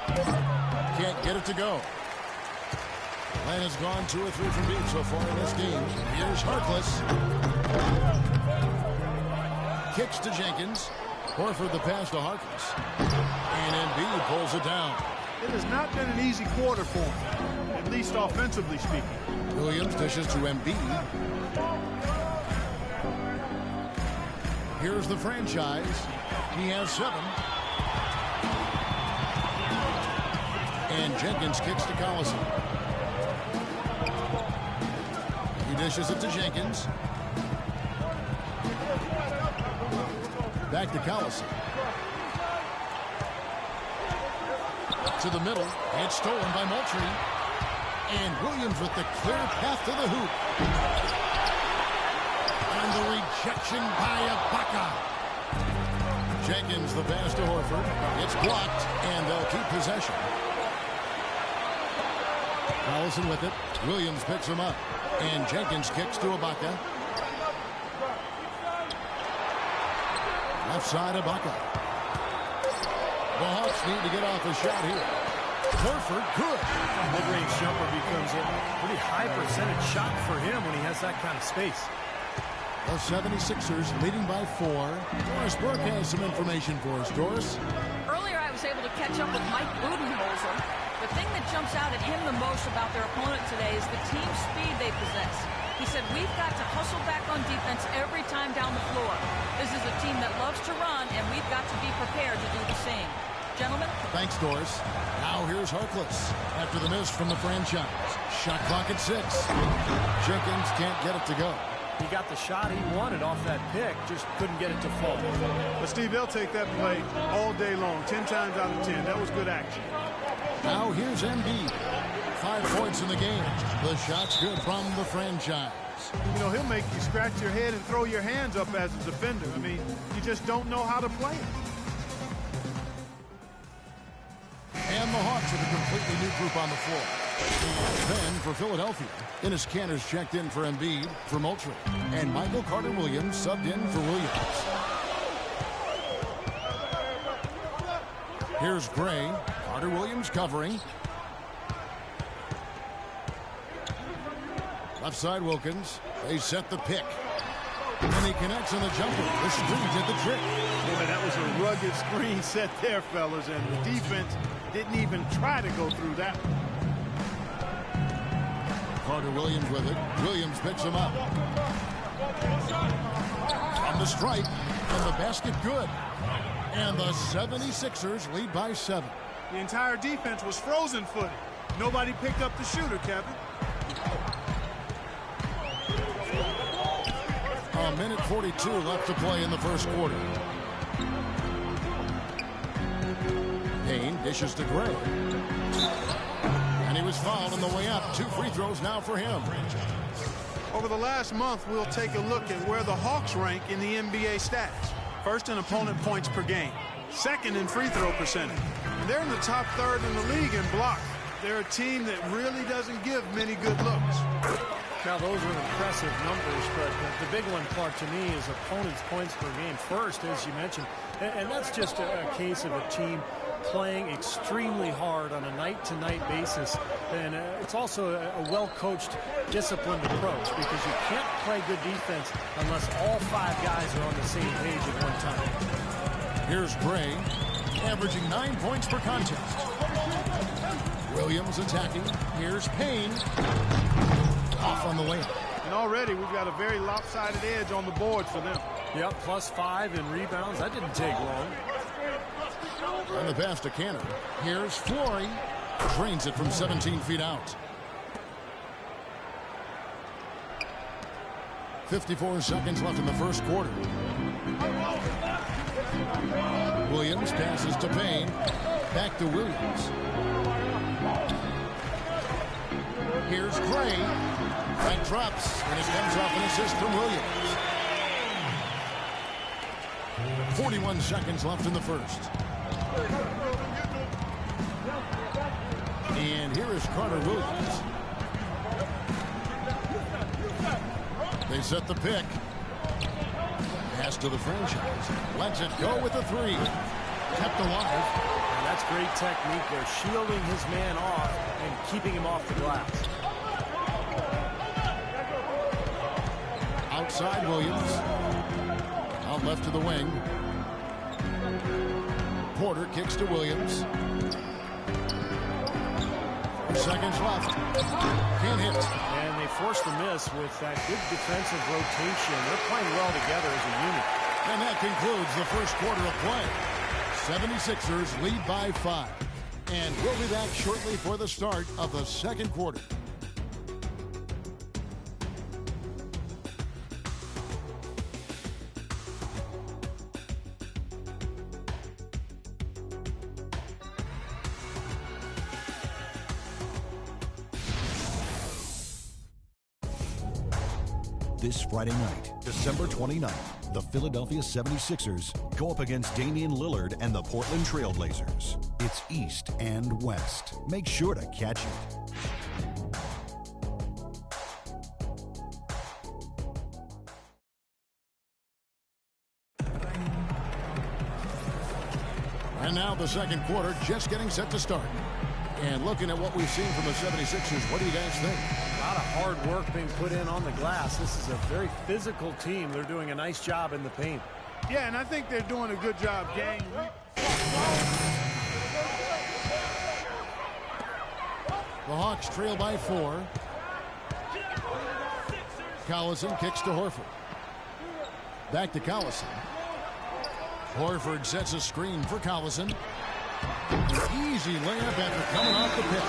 Can't get it to go. Atlanta's gone 2 or 3 from deep so far in this game. Here's Harkless. Kicks to Jenkins. Horford the pass to Harkless. And Embiid pulls it down. It has not been an easy quarter for him, at least offensively speaking. Williams dishes to Embiid. Here's the franchise. He has 7. And Jenkins kicks to Collison. He dishes it to Jenkins. Back to Collison. To the middle. It's stolen by Moultrie. And Williams with the clear path to the hoop. And the rejection by Ibaka. Jenkins the pass to Horford. It's blocked, and they'll keep possession. Collison with it. Williams picks him up. And Jenkins kicks to Ibaka. Left side, Ibaka. The Hawks need to get off a shot here. Horford, good. Mid-range jumper becomes a pretty high percentage shot for him when he has that kind of space. The 76ers leading by 4. Doris Burke has some information for us. Doris? Earlier, I was able to catch up with Mike Budenholzer. The thing that jumps out at him the most about their opponent today is the team speed they possess. He said, we've got to hustle back on defense every time down the floor. This is a team that loves to run, and we've got to be prepared to do the same. Gentlemen? Thanks, Doris. Now here's Harkless after the miss from the franchise. Shot clock at 6. Jenkins can't get it to go. He got the shot he wanted off that pick, just couldn't get it to fall. But, Steve, they'll take that play all day long, 10 times out of 10. That was good action. Now here's Embiid. 5 points in the game. The shot's good from the franchise. You know, he'll make you scratch your head and throw your hands up as a defender. I mean, you just don't know how to play it. And the Hawks with a completely new group on the floor. And then for Philadelphia, Enes Kanter's checked in for Embiid for Moultrie. And Michael Carter-Williams subbed in for Williams. Here's Gray. Carter-Williams covering. Left side Wilkins. They set the pick. And he connects on the jumper. The screen did the trick. Boy, that was a rugged screen set there, fellas, and the defense didn't even try to go through that one. Carter Williams with it. Williams picks him up. On the strike, and the basket good. And the 76ers lead by 7. The entire defense was frozen-footed. Nobody picked up the shooter, Kevin. A minute 42 left to play in the first quarter. Payne dishes to Gray. And he was fouled on the way up. 2 free throws now for him. Over the last month, we'll take a look at where the Hawks rank in the NBA stats. First in opponent points per game. Second in free throw percentage. And they're in the top third in the league in blocks. They're a team that really doesn't give many good looks. Now, those are impressive numbers, but the big one, Clark, to me, is opponents' points per game first, as you mentioned. And that's just a case of a team playing extremely hard on a night-to-night basis. And it's also a well-coached, disciplined approach, because you can't play good defense unless all 5 guys are on the same page at one time. Here's Gray, averaging 9 points per contest. Williams attacking. Here's Payne. Off on the way. And already we've got a very lopsided edge on the board for them. Yep, +5 in rebounds. That didn't take long. On the pass to Cannon. Here's Flory. Drains it from 17 feet out. 54 seconds left in the first quarter. Williams passes to Payne. Back to Williams. Here's Gray. That drops, and it comes off an assist from Williams. 41 seconds left in the first. And here is Carter Williams. They set the pick. Pass to the franchise. Lets it go with the 3. Kept alive. And that's great technique. They're shielding his man off and keeping him off the glass. Outside Williams. Out left to the wing. Porter kicks to Williams. 4 seconds left. Can't hit. And they forced the miss with that good defensive rotation. They're playing well together as a unit. And that concludes the first quarter of play. 76ers lead by 5. And we'll be back shortly for the start of the second quarter. This Friday night, December 29th, the Philadelphia 76ers go up against Damian Lillard and the Portland Trail Blazers. It's East and West. Make sure to catch it. And now the second quarter just getting set to start. And looking at what we've seen from the 76ers, what do you guys think? A lot of hard work being put in on the glass. This is a very physical team. They're doing a nice job in the paint. Yeah, and I think they're doing a good job, gang. The Hawks trail by 4. Collison kicks to Horford. Back to Collison. Horford sets a screen for Collison. An easy layup after coming off the pick.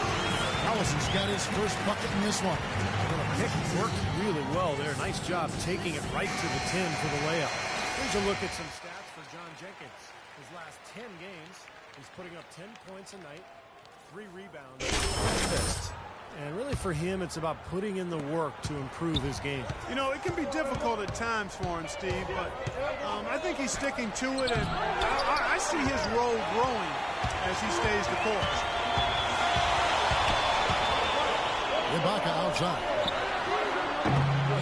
Collison's got his first bucket in this one. The pick worked really well there. Nice job taking it right to the 10 for the layup. Here's a look at some stats for John Jenkins. His last 10 games, he's putting up 10 points a night, 3 rebounds, 4 assists. And really for him, it's about putting in the work to improve his game. You know, it can be difficult at times for him, Steve, but I think he's sticking to it, and I see his role growing as he stays the course. Ibaka outside.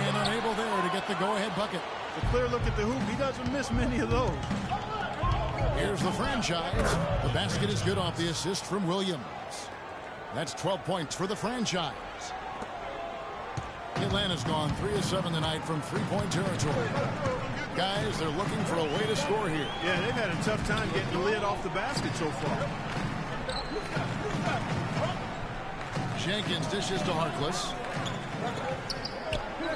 And unable there to get the go-ahead bucket. A clear look at the hoop. He doesn't miss many of those. Here's the franchise. The basket is good off the assist from Williams. That's 12 points for the franchise. Atlanta's gone 3 of 7 tonight from three-point territory. Guys, they're looking for a way to score here. Yeah, they've had a tough time getting the lid off the basket so far. Jenkins dishes to Harkless.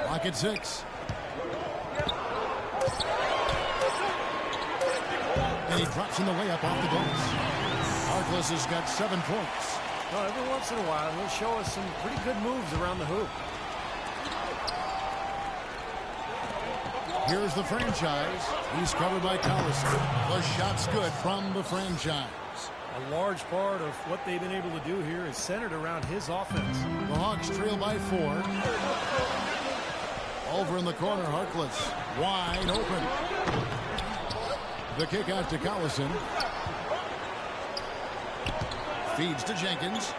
Clock at 6. And he drops in the layup off the glass. Harkless has got 7 points. Well, every once in a while, he'll show us some pretty good moves around the hoop. Here's the franchise. He's covered by Collison. The shot's good from the franchise. A large part of what they've been able to do here is centered around his offense. The Hawks trail by 4. Over in the corner, Harkless. Wide open. The kick out to Collison. Feeds to Jenkins.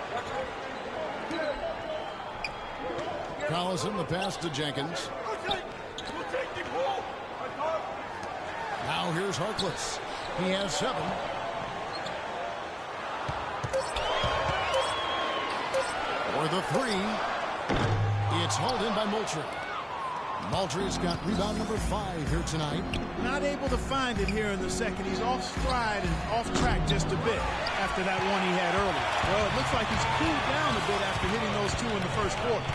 Collison, the pass to Jenkins. Now here's Harkless. He has 7. For the 3. It's hauled in by Moultrie. Moultrie's got rebound number 5 here tonight. Not able to find it here in the second. He's off stride and off track just a bit after that one he had earlier. Well, it looks like he's cooled down a bit after hitting those 2 in the first quarter.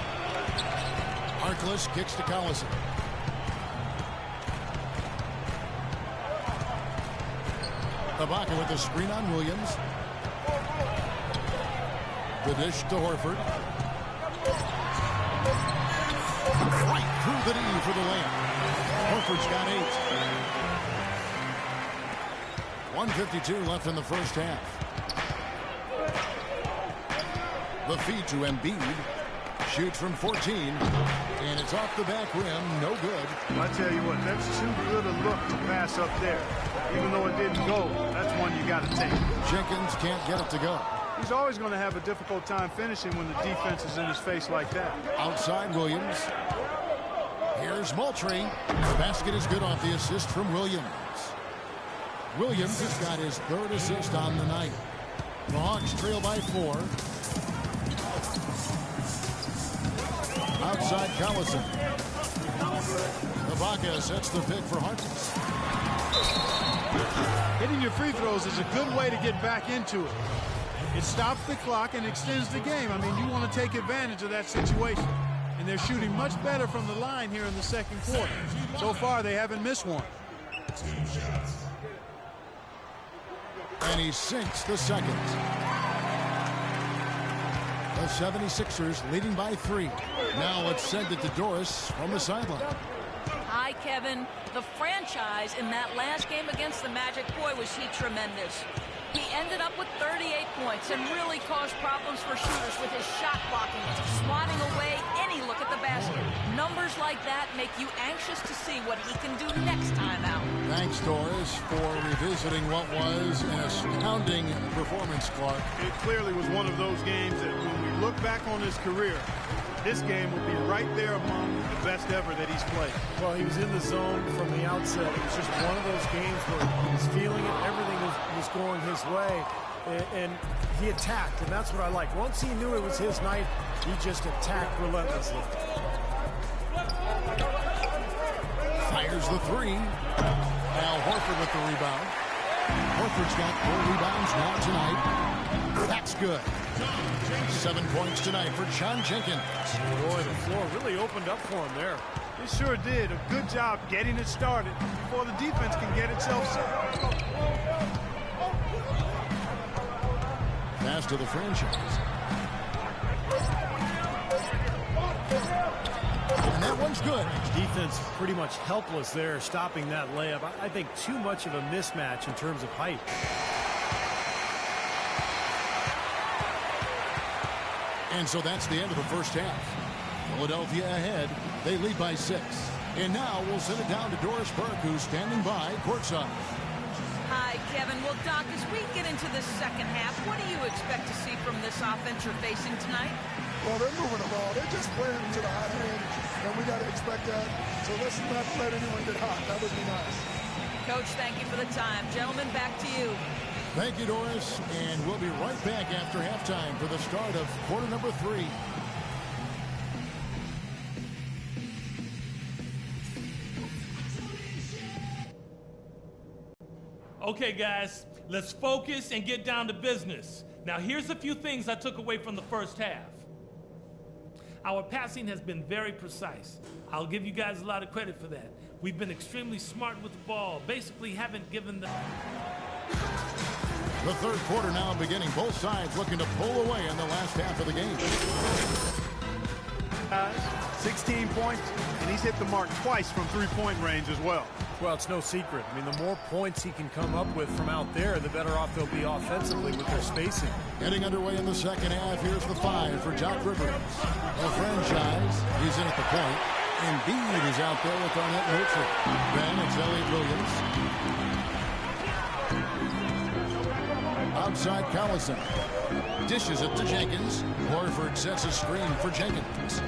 Harkless kicks to Collison. Ibaka with the screen on Williams. The dish to Horford. Right through the knee for the layup. Horford's got 8. 1:52 left in the first half. The feed to Embiid. Shoots from 14. And it's off the back rim. No good. I tell you what, that's too good a look to pass up there. Even though it didn't go, that's one you got to take. Jenkins can't get it to go. He's always going to have a difficult time finishing when the defense is in his face like that. Outside Williams. Here's Moultrie. The basket is good off the assist from Williams. Williams has got his 3rd assist on the night. The Hawks trail by 4. Outside Collison. Ibaka sets the pick for Harkless. Hitting your free throws is a good way to get back into it. It stops the clock and extends the game. I mean, you want to take advantage of that situation. And they're shooting much better from the line here in the second quarter. So far, they haven't missed one. And he sinks the second. The 76ers leading by 3. Now let's send it to Doris from the sideline. Hi, Kevin. The franchise in that last game against the Magic, boy, was he tremendous. He ended up with 38 points and really caused problems for shooters with his shot blocking, swatting away any look at the basket. Numbers like that make you anxious to see what he can do next time out. Thanks, Doris, for revisiting what was an astounding performance, Clark. It clearly was one of those games that when we look back on his career, this game will be right there among the best ever that he's played. Well, he was in the zone from the outset. It was just one of those games where he was feeling it. Everything was going his way. And he attacked, and that's what I like. Once he knew it was his night, he just attacked relentlessly. Fires the 3. Al Horford with the rebound. Horford's got 4 rebounds now tonight. That's good. 7 points tonight for John Jenkins. Boy, the floor really opened up for him there. It sure did. A good job getting it started before the defense can get itself set. Pass to the franchise. And that one's good. Defense pretty much helpless there, stopping that layup. I think too much of a mismatch in terms of height. And so that's the end of the first half. Philadelphia ahead. They lead by 6. And now we'll send it down to Doris Burke, who's standing by courtside. Hi, Kevin. Well, Doc, as we get into the second half, what do you expect to see from this offense you're facing tonight? Well, they're moving the ball. They're just playing to the hot hand, and we got to expect that. So let's not let anyone get hot. That would be nice. Coach, thank you for the time. Gentlemen, back to you. Thank you, Doris. And we'll be right back after halftime for the start of quarter number 3. Okay, guys, let's focus and get down to business. Now, here's a few things I took away from the first half. Our passing has been very precise. I'll give you guys a lot of credit for that. We've been extremely smart with the ball, basically haven't given the... The third quarter now beginning. Both sides looking to pull away in the last half of the game. 16 points, and he's hit the mark twice from three-point range as well. Well, it's no secret. I mean, the more points he can come up with from out there, the better off they'll be offensively with their spacing. Getting underway in the second half. Here's the 5 for Doc Rivers. The franchise, he's in at the point. Embiid is out there with Garnett Moultrie. Then it's Elliott Williams. Outside Collison. Dishes it to Jenkins. Horford sets a screen for Jenkins.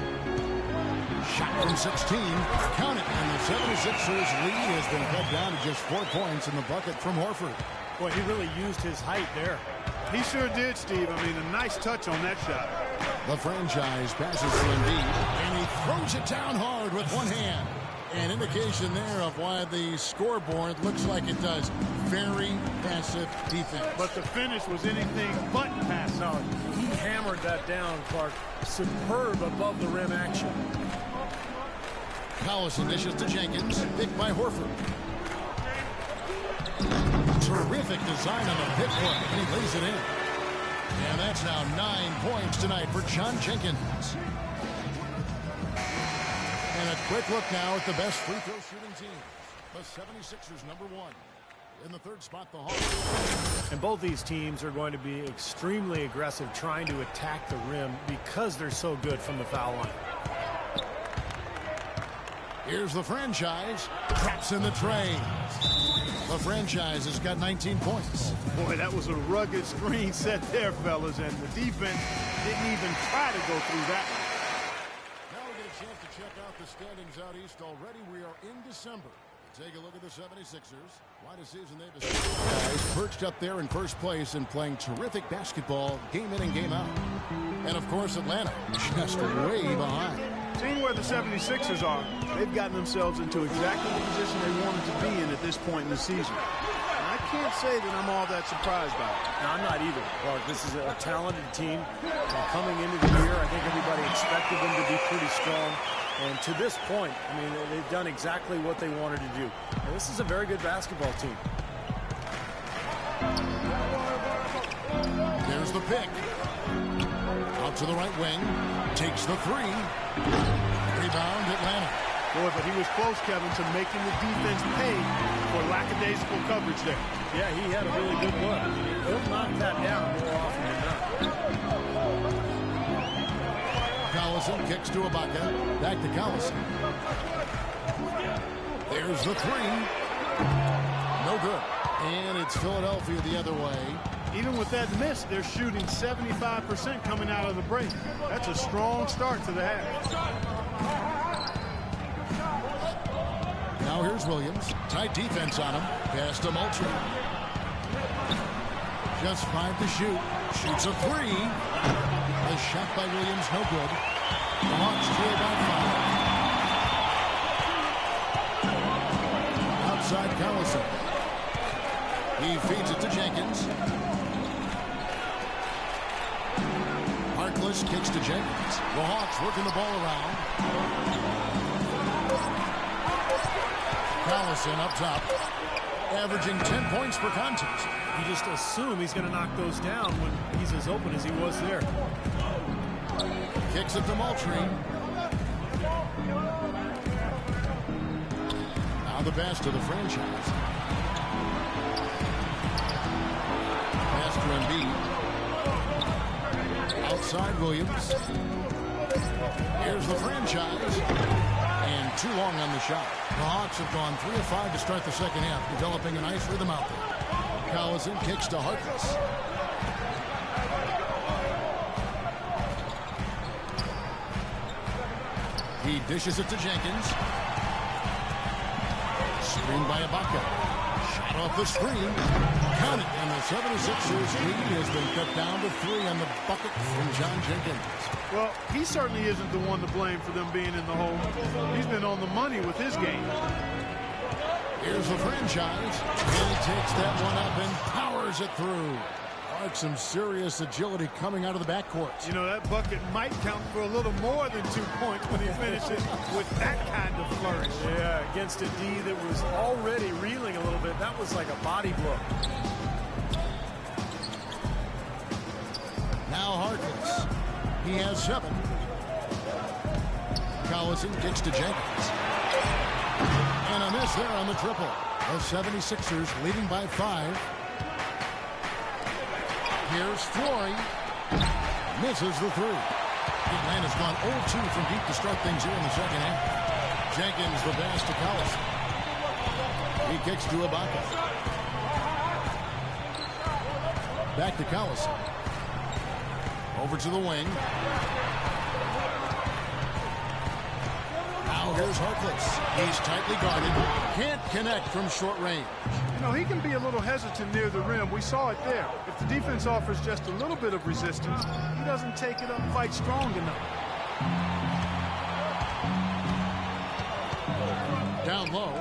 Shot from 16. Count it. And the 76ers lead has been cut down to just 4 points in the bucket from Horford. Boy, he really used his height there. He sure did, Steve. I mean, a nice touch on that shot. The franchise passes to Embiid, and he throws it down hard with one hand. An indication there of why the scoreboard looks like it does. Very passive defense. But the finish was anything but passive. No, he hammered that down, Clark. Superb above the rim action. Collison dishes to Jenkins, picked by Horford. Terrific design on the pick play, and he lays it in. And that's now 9 points tonight for John Jenkins. And a quick look now at the best free throw shooting team. The 76ers #1. In the third spot, the Hawks. And both these teams are going to be extremely aggressive trying to attack the rim because they're so good from the foul line. Here's the franchise. Traps in the tray. The franchise has got 19 points. Boy, that was a rugged screen set there, fellas, and the defense didn't even try to go through that one. Now we get a chance to check out the standings out east already. We are in December. Take a look at the 76ers. Quite a season they've been. Guys perched up there in first place and playing terrific basketball game in and game out. And, of course, Atlanta just way behind. Seeing where the 76ers are, they've gotten themselves into exactly the position they wanted to be in at this point in the season. And I can't say that I'm all that surprised by it. No, I'm not either, Clark. This is a talented team. Coming into the year, I think everybody expected them to be pretty strong. And to this point, I mean, they've done exactly what they wanted to do. And this is a very good basketball team. There's the pick. Out to the right wing. Takes the three. Rebound, Atlanta. Boy, but he was close, Kevin, to making the defense pay for lackadaisical coverage there. Yeah, he had a really good look. He'll knock that down more often than not. Collison kicks to Ibaka. Back to Collison. There's the three. No good. And it's Philadelphia the other way. Even with that miss, they're shooting 75% coming out of the break. That's a strong start to the half. Now here's Williams. Tight defense on him. Pass to Moultrie. Just 5 to shoot. Shoots a three. A shot by Williams, no good. The Hawks trail by 5. Outside Collison. He feeds it to Jenkins. Harkless kicks to Jenkins. The Hawks working the ball around. Collison up top, averaging 10 points per contest. You just assume he's going to knock those down when he's as open as he was there. Kicks it to Moultrie. Now the pass to the franchise. Pass to Embiid. Outside Williams. Here's the franchise. And too long on the shot. The Hawks have gone 3 of 5 to start the second half, developing a nice rhythm out there. Collison kicks to Harkless. He dishes it to Jenkins. Screen by Ibaka. Shot off the screen. Count it. And the 76ers lead has been cut down to 3 on the bucket from John Jenkins. Well, he certainly isn't the one to blame for them being in the hole. He's been on the money with his game. Here's the franchise. And he takes that one up and powers it through. Mark, some serious agility coming out of the backcourt. You know, that bucket might count for a little more than 2 points when he finishes with that kind of flourish. Yeah, against a D that was already reeling a little bit. That was like a body blow. Now Harkless. He has 7. Collison kicks to Jenkins. And a miss there on the triple. The 76ers leading by 5. Here's Flory. Misses the 3. Atlanta's gone 0-2 from deep to start things here in the second half. Jenkins the pass to Collison. He kicks to Ibaka. Back to Collison. Over to the wing. Now here's Harkless. He's tightly guarded. Can't connect from short range. You know, he can be a little hesitant near the rim. We saw it there. If the defense offers just a little bit of resistance, he doesn't take it up quite strong enough. Down low.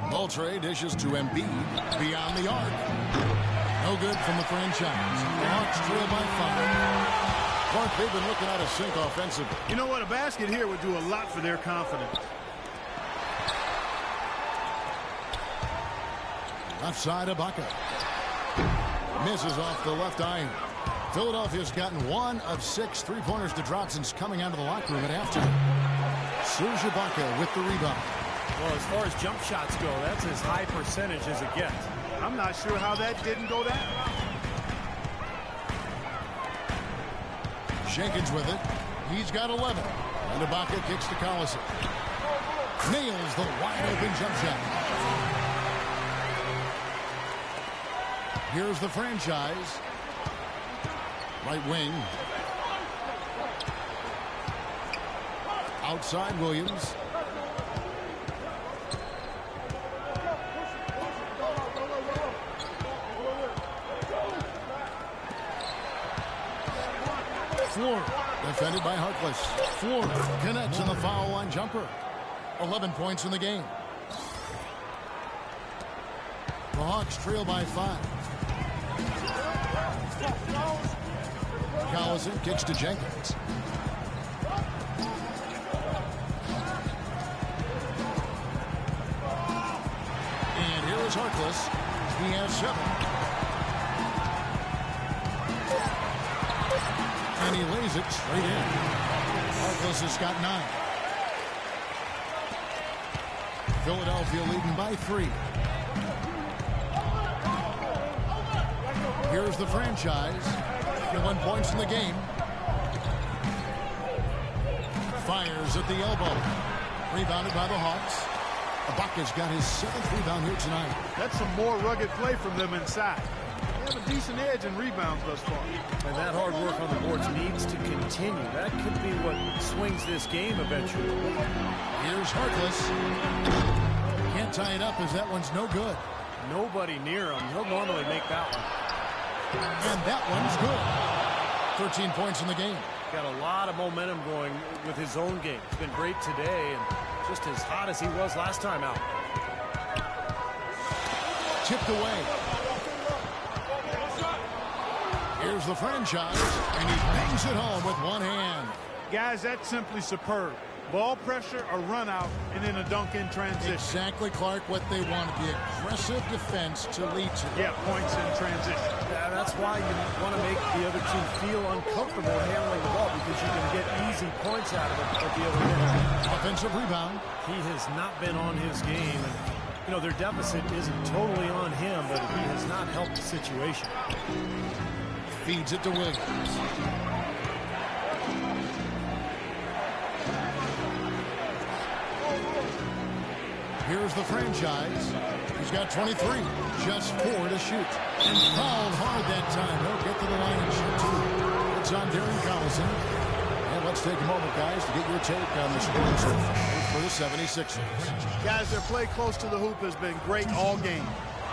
Moultrie dishes to Embiid. Beyond the arc. No good from the franchise. The Hawks trail by 5. Clark, they've been looking out of sync offensively. You know what? A basket here would do a lot for their confidence. Left side, Ibaka. Misses off the left iron. Philadelphia's gotten 1 of 6 3-pointers to drop since coming out of the locker room at halftime. Serge Ibaka with the rebound. Well, as far as jump shots go, that's as high percentage as it gets. I'm not sure how that didn't go down. Jenkins with it. He's got 11. And Ibaka kicks to Collison. Nails the wide-open jump shot. Here's the franchise. Right wing. Outside Williams. Floor defended by Harkless. Floor connects in the foul line jumper. 11 points in the game. The Hawks trail by 5. Collison kicks to Jenkins. And here is Harkless. He has 7. And he lays it straight in. Harkless has got 9. Philadelphia leading by 3. Here's the franchise. 1 points in the game. Fires at the elbow. Rebounded by the Hawks. Ibaka's got his 7th rebound here tonight. That's some more rugged play from them inside. They have a decent edge in rebounds thus far. And that hard work on the boards needs to continue. That could be what swings this game eventually. Here's Harkless. Can't tie it up as that one's no good. Nobody near him. He'll normally make that one. And that one's good. 13 points in the game. Got a lot of momentum going with his own game. He's been great today and just as hot as he was last time out. Tipped away. Here's the franchise, and he bangs it home with one hand. Guys, that's simply superb. Ball pressure, a run out, and then a dunk in transition. Exactly, Clark, what they wanted. The aggressive defense to lead to. Yeah, points in transition. Yeah, that's why you want to make the other team feel uncomfortable handling the ball because you can get easy points out of it at the other end. Offensive rebound. He has not been on his game. And, you know, their deficit isn't totally on him, but he has not helped the situation. Feeds it to Williams. Here's the franchise. He's got 23. Just 4 to shoot. And fouled hard that time. He'll get to the line and shoot 2. It's on Darren Collison. And let's take a moment, guys, to get your take on the scoring for the 76ers. Guys, their play close to the hoop has been great all game.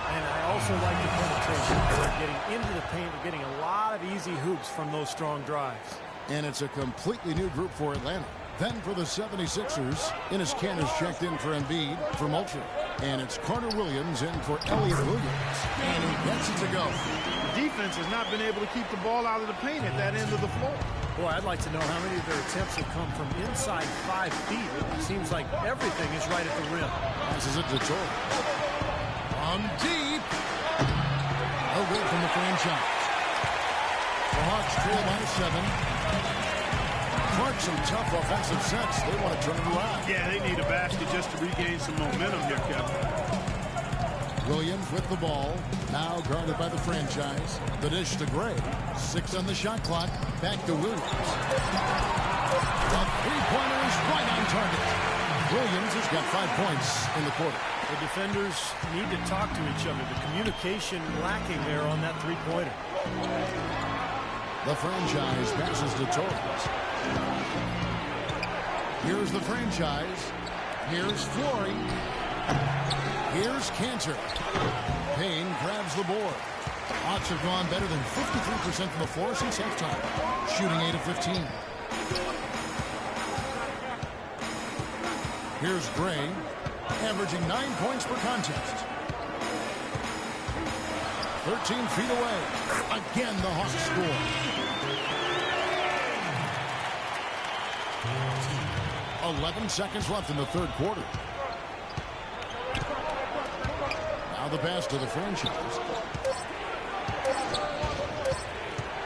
And I also like the penetration. They're getting into the paint. They're getting a lot of easy hoops from those strong drives. And it's a completely new group for Atlanta. Then for the 76ers, Enes Kanter's checked in for Embiid for Moultrie. And it's Carter Williams in for Elliott Williams. And he gets it to go. The defense has not been able to keep the ball out of the paint at that end of the floor. Boy, I'd like to know how many of their attempts have come from inside 5 feet. It seems like everything is right at the rim. Passes it to Torres. From deep. No good from the franchise. The Hawks trail by 7. Clark, some tough offensive sets. They want to turn it around. Yeah, they need a basket just to regain some momentum here, Kevin. Williams with the ball. Now guarded by the franchise. The dish to Gray. 6 on the shot clock. Back to Williams. The three-pointers right on target. Williams has got 5 points in the quarter. The defenders need to talk to each other. The communication lacking there on that three-pointer. The franchise passes to Torres. Here's the franchise. Here's Flory. Here's Cantor. Payne grabs the board. Hawks have gone better than 53% from the floor since halftime. Shooting 8 of 15. Here's Gray, averaging 9 points per contest. 13 feet away. Again, the Hawks score. 11 seconds left in the third quarter. Now the pass to the franchise.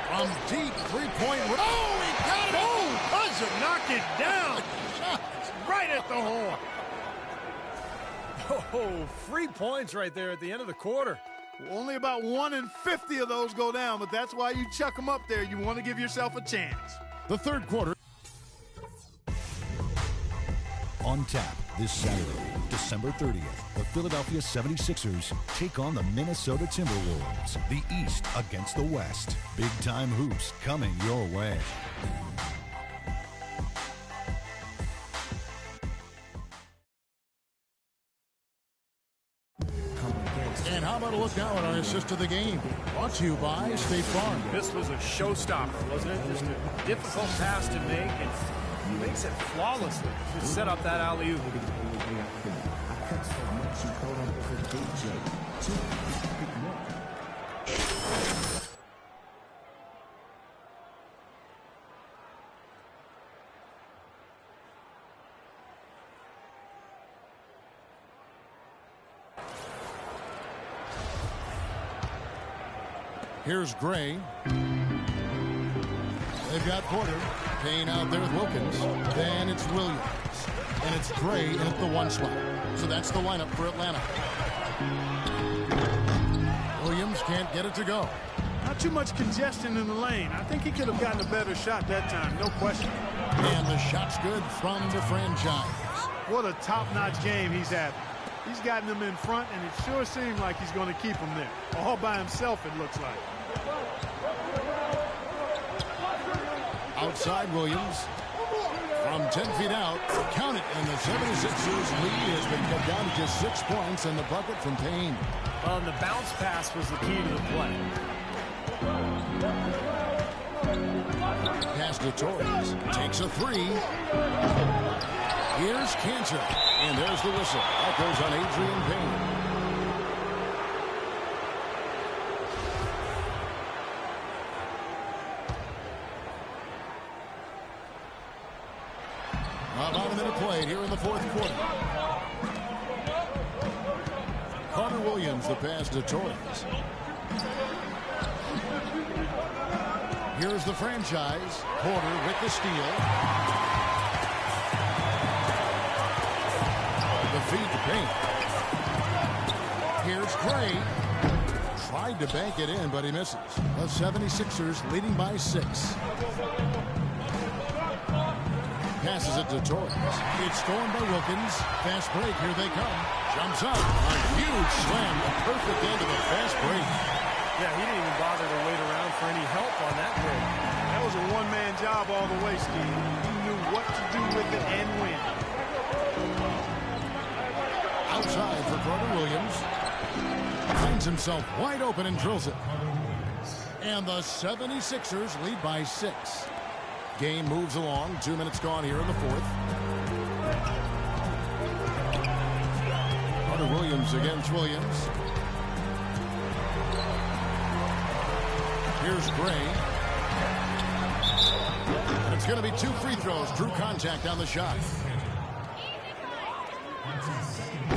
From deep three-point. Oh, he got it! Oh, buzzer, knock it down. Right at the horn. Oh, 3 points right there at the end of the quarter. Only about 1 in 50 of those go down, but that's why you chuck them up there. You want to give yourself a chance. The third quarter. On tap this Saturday, December 30th, the Philadelphia 76ers take on the Minnesota Timberwolves. The East against the West. Big-time hoops coming your way. And how about a look now at our assist of the game? Brought to you by State Farm. This was a showstopper, wasn't it? Just a difficult pass to make, and he makes it flawlessly to set up that alley-oop. Here's Gray. They've got Porter. Payne out there with Wilkins. Then it's Williams. And it's Gray in at the 1 spot. So that's the lineup for Atlanta. Williams can't get it to go. Not too much congestion in the lane. I think he could have gotten a better shot that time, no question. And the shot's good from the franchise. What a top-notch game he's having. He's gotten them in front, and it sure seems like he's going to keep them there. All by himself, it looks like. Outside Williams. From 10 feet out. Count it. And the 76ers lead has been cut down to just 6 points, and the bucket from Payne. Well, and the bounce pass was the key to the play. Pass to Torres. Takes a 3. Here's Cantor. And there's the whistle. That goes on Adrian Payne. About a minute played here in the fourth quarter. Carter Williams, the pass to Torres. Here's the franchise. Porter with the steal. The feed to Payne. Here's Gray. Tried to bank it in, but he misses. The 76ers leading by 6. Passes it to Torres. It's stolen by Wilkins. Fast break. Here they come. Jumps up. A huge slam. The perfect end of a fast break. Yeah, he didn't even bother to wait around for any help on that break. That was a one-man job all the way, Steve. He knew what to do with it and when. Outside for Carter Williams. Finds himself wide open and drills it. And the 76ers lead by 6. Game moves along. 2 minutes gone here in the fourth. Carter Williams Hughes against Williams. Here's Gray. And it's going to be 2 free throws. Drew contact on the shot.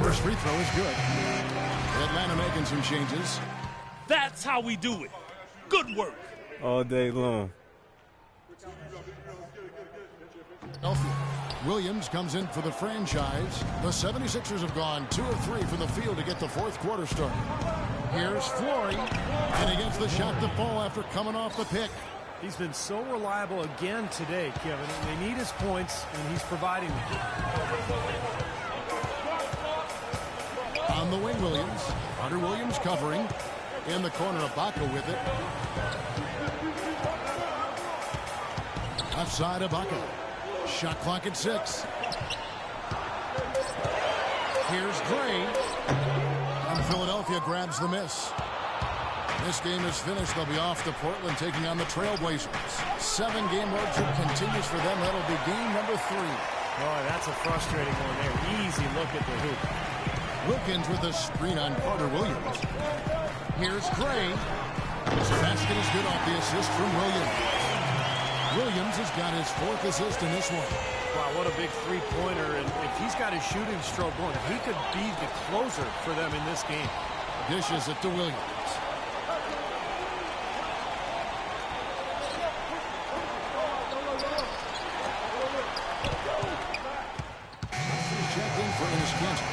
First free throw is good. Atlanta making some changes. That's how we do it. Good work. All day long. Williams comes in for the franchise. The 76ers have gone 2 of 3 from the field to get the fourth quarter started. Here's Flory, and he gets the shot to fall after coming off the pick. He's been so reliable again today, Kevin. They need his points, and he's providing them. On the wing, Williams. Hunter Williams covering. In the corner, Ibaka with it. Outside Ibaka. Shot clock at 6. Here's Gray. And Philadelphia grabs the miss. This game is finished. They'll be off to Portland taking on the Trailblazers. 7-game road trip continues for them. That'll be game number 3. Boy, that's a frustrating one there. Easy look at the hoop. Wilkins with a screen on Carter Williams. Here's Gray. His basket is good off the assist from Williams. Williams has got his 4th assist in this one. Wow, what a big three-pointer. And if he's got his shooting stroke going, he could be the closer for them in this game. Dishes it to Williams. Checked in for Ennis Cantor.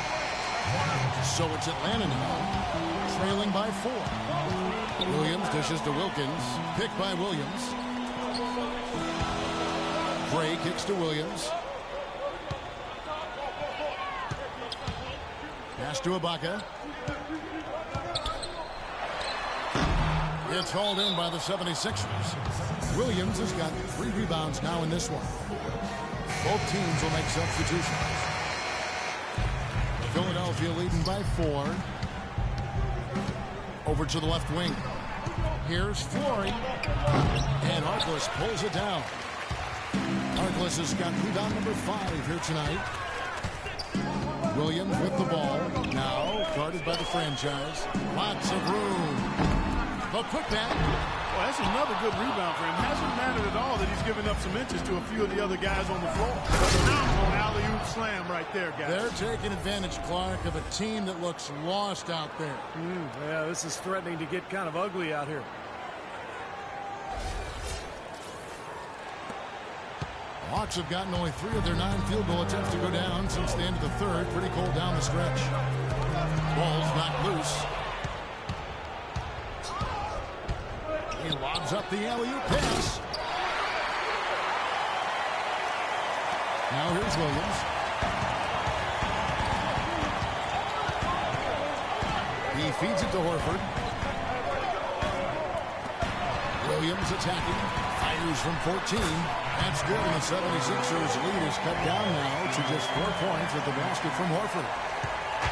So it's Atlanta now, trailing by 4. Williams dishes to Wilkins. Picked by Williams. Gray kicks to Williams. Pass to Ibaka. It's hauled in by the 76ers. Williams has got 3 rebounds now in this one. Both teams will make substitutions. Philadelphia leading by 4. Over to the left wing. Here's Flory. And Harkless pulls it down. Harkless has got rebound number 5 here tonight. Williams with the ball. Now guarded by the franchise. Lots of room. The putback. Well, that's another good rebound for him. Hasn't mattered at all that he's given up some inches to a few of the other guys on the floor. Phenomenal alley-oop slam right there, guys. They're taking advantage, Clark, of a team that looks lost out there. Yeah, this is threatening to get kind of ugly out here. Hawks have gotten only 3 of their 9 field goal attempts to go down since the end of the third. Pretty cold down the stretch. Ball's knocked loose. He lobs up the alley-oop pass. Now here's Williams. He feeds it to Horford. Williams attacking. Fires from 14. That's good, and the 76ers lead is cut down now to just 4 points with the basket from Horford.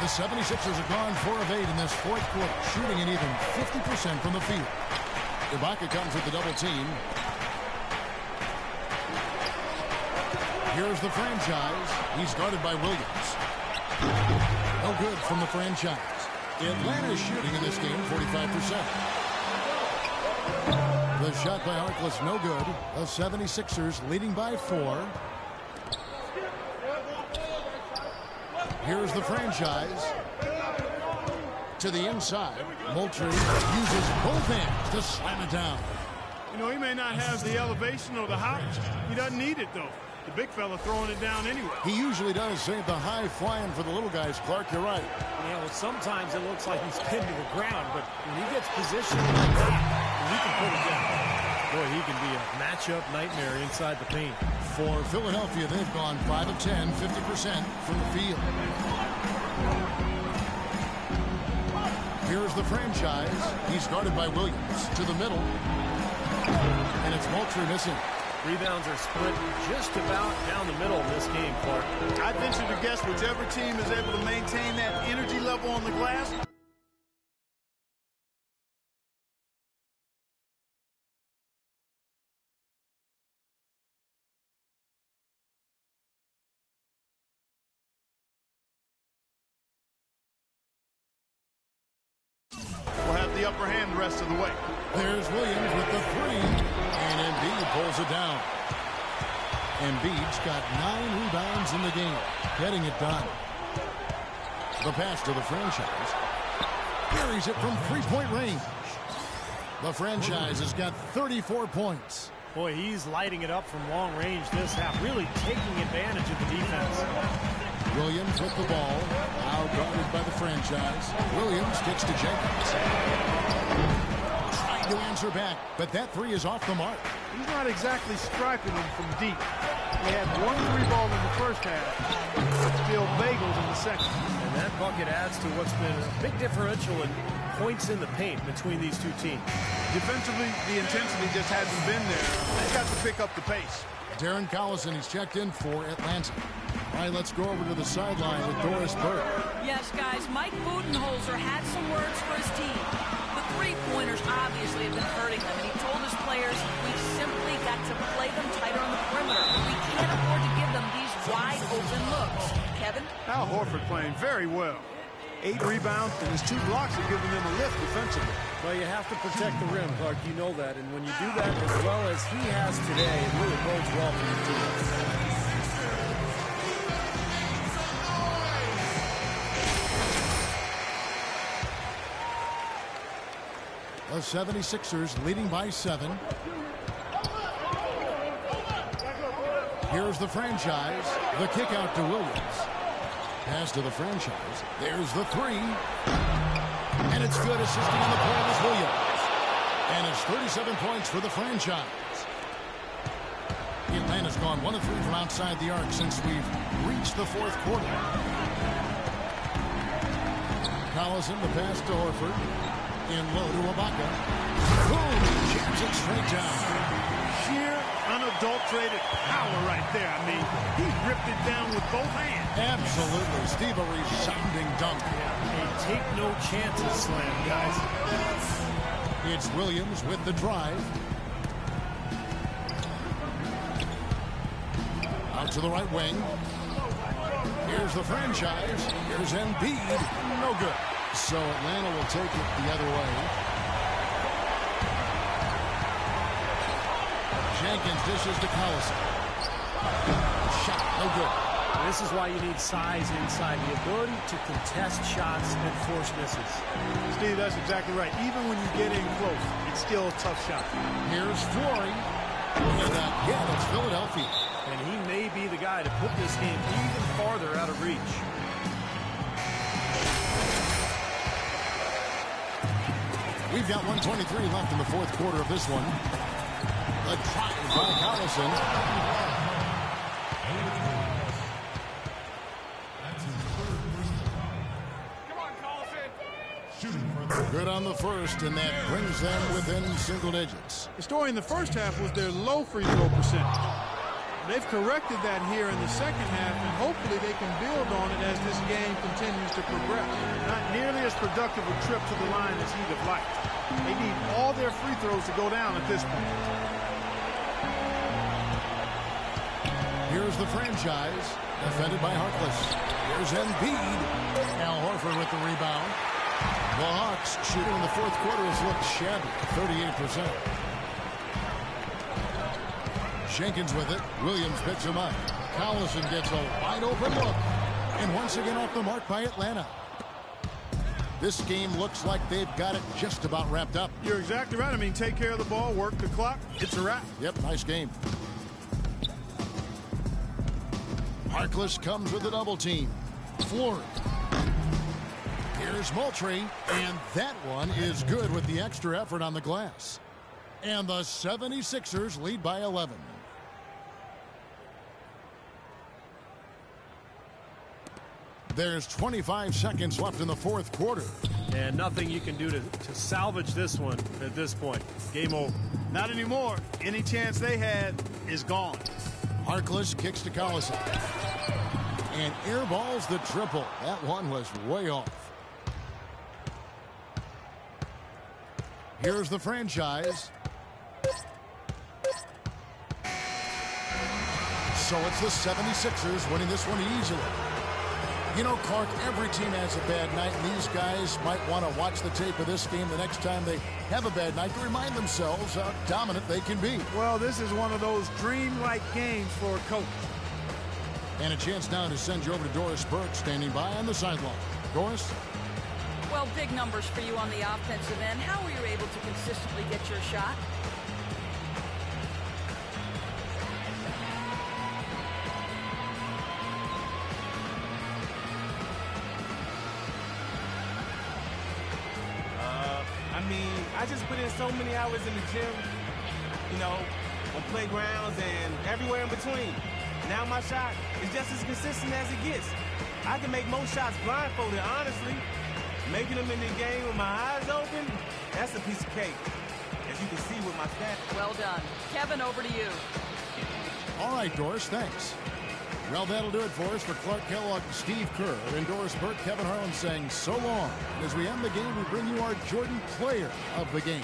The 76ers have gone 4 of 8 in this fourth quarter, shooting an even 50% from the field. Ibaka comes with the double team. Here's the franchise. He's guarded by Williams. No good from the franchise. Atlanta is shooting in this game 45%. The shot by Harkless no good. The 76ers leading by 4. Here's the franchise. To the inside. Moultrie uses both hands to slam it down. You know, he may not have the elevation or the height. He doesn't need it, though. The big fella throwing it down anyway. He usually does save the high flying for the little guys. Clark, you're right. Yeah, well, sometimes it looks like he's pinned to the ground, but when he gets positioned like that, he can put it down. Boy, he can be a matchup nightmare inside the paint. For Philadelphia, they've gone 5 of 10, 50% from the field. Here's the franchise. He's guarded by Williams. To the middle. And it's Moultrie missing. Rebounds are split just about down the middle in this game, Clark. I'd venture to guess whichever team is able to maintain that energy level on the glass upper hand the rest of the way. There's Williams with the three, and Embiid pulls it down. Embiid's got 9 rebounds in the game, getting it done. The pass to the franchise. Carries it from three-point range. The franchise has got 34 points. Boy, he's lighting it up from long range this half, really taking advantage of the defense. Williams with the ball, now guarded by the franchise. Williams kicks to Jenkins. Trying to answer back, but that three is off the mark. He's not exactly striping them from deep. They had 1 3 ball in the first half, still bagels in the second. And that bucket adds to what's been a big differential in points in the paint between these two teams. Defensively, the intensity just hasn't been there. They've got to pick up the pace. Darren Collison, he's checked in for Atlanta. All right, let's go over to the sideline with Doris Burke. Yes, guys, Mike Budenholzer had some words for his team. The three-pointers obviously have been hurting them, and he told his players, we've simply got to play them tighter on the perimeter. We can't afford to give them these wide-open looks. Kevin? Al Horford playing very well. 8 rebounds, and his 2 blocks are giving them a lift defensively. Well, you have to protect the rim, Clark. You know that. And when you do that as well as he has today, it really bodes well for your team. The 76ers leading by 7. Here's the franchise. The kick out to Williams. Pass to the franchise. There's the three. And it's good. Assisting on the play is Williams. And it's 37 points for the franchise. Atlanta's gone 1 of 3 from outside the arc since we've reached the 4th quarter. Collison, the pass to Horford. In low to Ibaka. Boom! Jams it straight down. Sheer, unadulterated power right there. I mean, he ripped it down with both hands. Absolutely. Steve, a resounding dunk. A take no chances slam, guys. It's Williams with the drive. Out to the right wing. Here's the franchise. Here's Embiid. No good. So Atlanta will take it the other way. Jenkins dishes to Collison. Shot, no good. This is why you need size inside, the ability to contest shots and force misses. Steve, that's exactly right. Even when you get in close, it's still a tough shot. Here's Flory. And again, it's Philadelphia. And he may be the guy to put this game even farther out of reach. We've got 1:23 left in the 4th quarter of this one. A drive by Collison. Good on the first, and that brings them within single digits. The story in the first half was their low free throw percentage. They've corrected that here in the second half, and hopefully they can build on it as this game continues to progress. Not nearly as productive a trip to the line as he'd have liked. They need all their free throws to go down at this point. Here's the franchise, defended by Harkless. Here's Embiid. Al Horford with the rebound. The Hawks shooting in the 4th quarter has looked shabby, 38%. Jenkins with it. Williams picks him up. Collison gets a wide open look. And once again off the mark by Atlanta. This game looks like they've got it just about wrapped up. You're exactly right. I mean, take care of the ball, work the clock. It's a wrap. Yep, nice game. Harkless comes with a double team. Flory. Here's Moultrie. And that one is good with the extra effort on the glass. And the 76ers lead by 11. There's 25 seconds left in the 4th quarter. And nothing you can do to salvage this one at this point. Game over. Not anymore. Any chance they had is gone. Harkless kicks to Collison. And airballs the triple. That one was way off. Here's the franchise. So it's the 76ers winning this one easily. You know, Clark, every team has a bad night, and these guys might want to watch the tape of this game the next time they have a bad night to remind themselves how dominant they can be. Well, this is one of those dream-like games for a coach. And a chance now to send you over to Doris Burke, standing by on the sideline. Doris? Well, big numbers for you on the offensive end. How were you able to consistently get your shot? I just put in so many hours in the gym, you know, on playgrounds and everywhere in between. Now my shot is just as consistent as it gets. I can make most shots blindfolded, honestly. Making them in the game with my eyes open, that's a piece of cake, as you can see with my stats. Well done. Kevin, over to you. All right, Doris, thanks. Well, that'll do it for us. For Clark Kellogg, Steve Kerr, and Doris Burke, Kevin Harlan saying so long. As we end the game, we bring you our Jordan Player of the Game.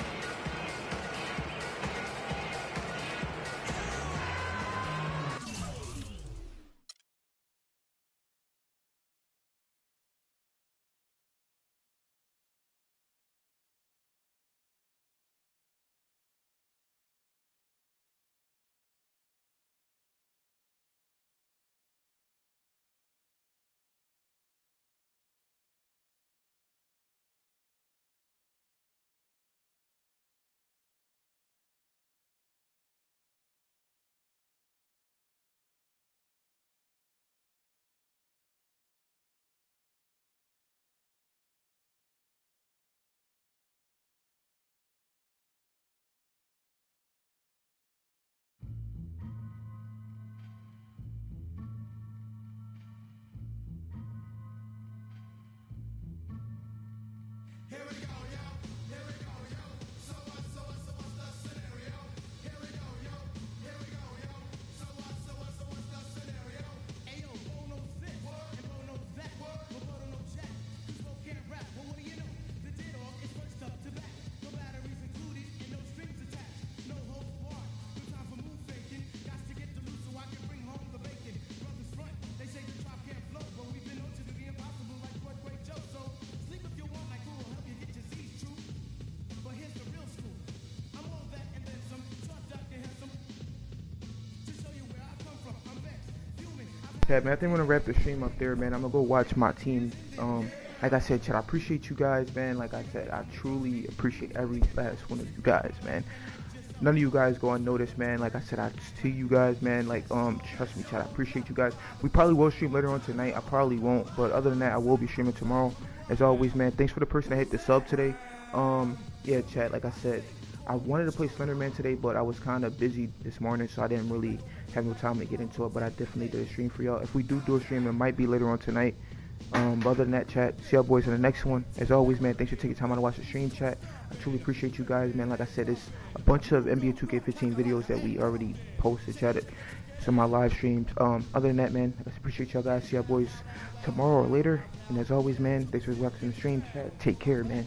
Yeah, man, I think I'm gonna wrap the stream up there, man. I'm gonna go watch my team. Like I said, Chad, I appreciate you guys, man. Like I said, I truly appreciate every last one of you guys, man. None of you guys go unnoticed, man. Like I said, I see you guys, man. Like, trust me, Chad, I appreciate you guys. We probably will stream later on tonight. I probably won't, but other than that, I will be streaming tomorrow. As always, man, thanks for the person that hit the sub today. Yeah, Chad, like I said, I wanted to play Slenderman today, but I was kind of busy this morning, so I didn't really have no time to get into it, but I definitely did a stream for y'all. If we do a stream, it might be later on tonight. But other than that, chat, see y'all boys in the next one. As always, man, thanks for taking time out to watch the stream, chat. I truly appreciate you guys, man. Like I said, it's a bunch of Nba2k15 videos that we already posted, chat. Some of my live streams. Other than that, man, I appreciate y'all guys. See y'all boys tomorrow or later. And as always, man, thanks for watching the stream, chat. Take care, man.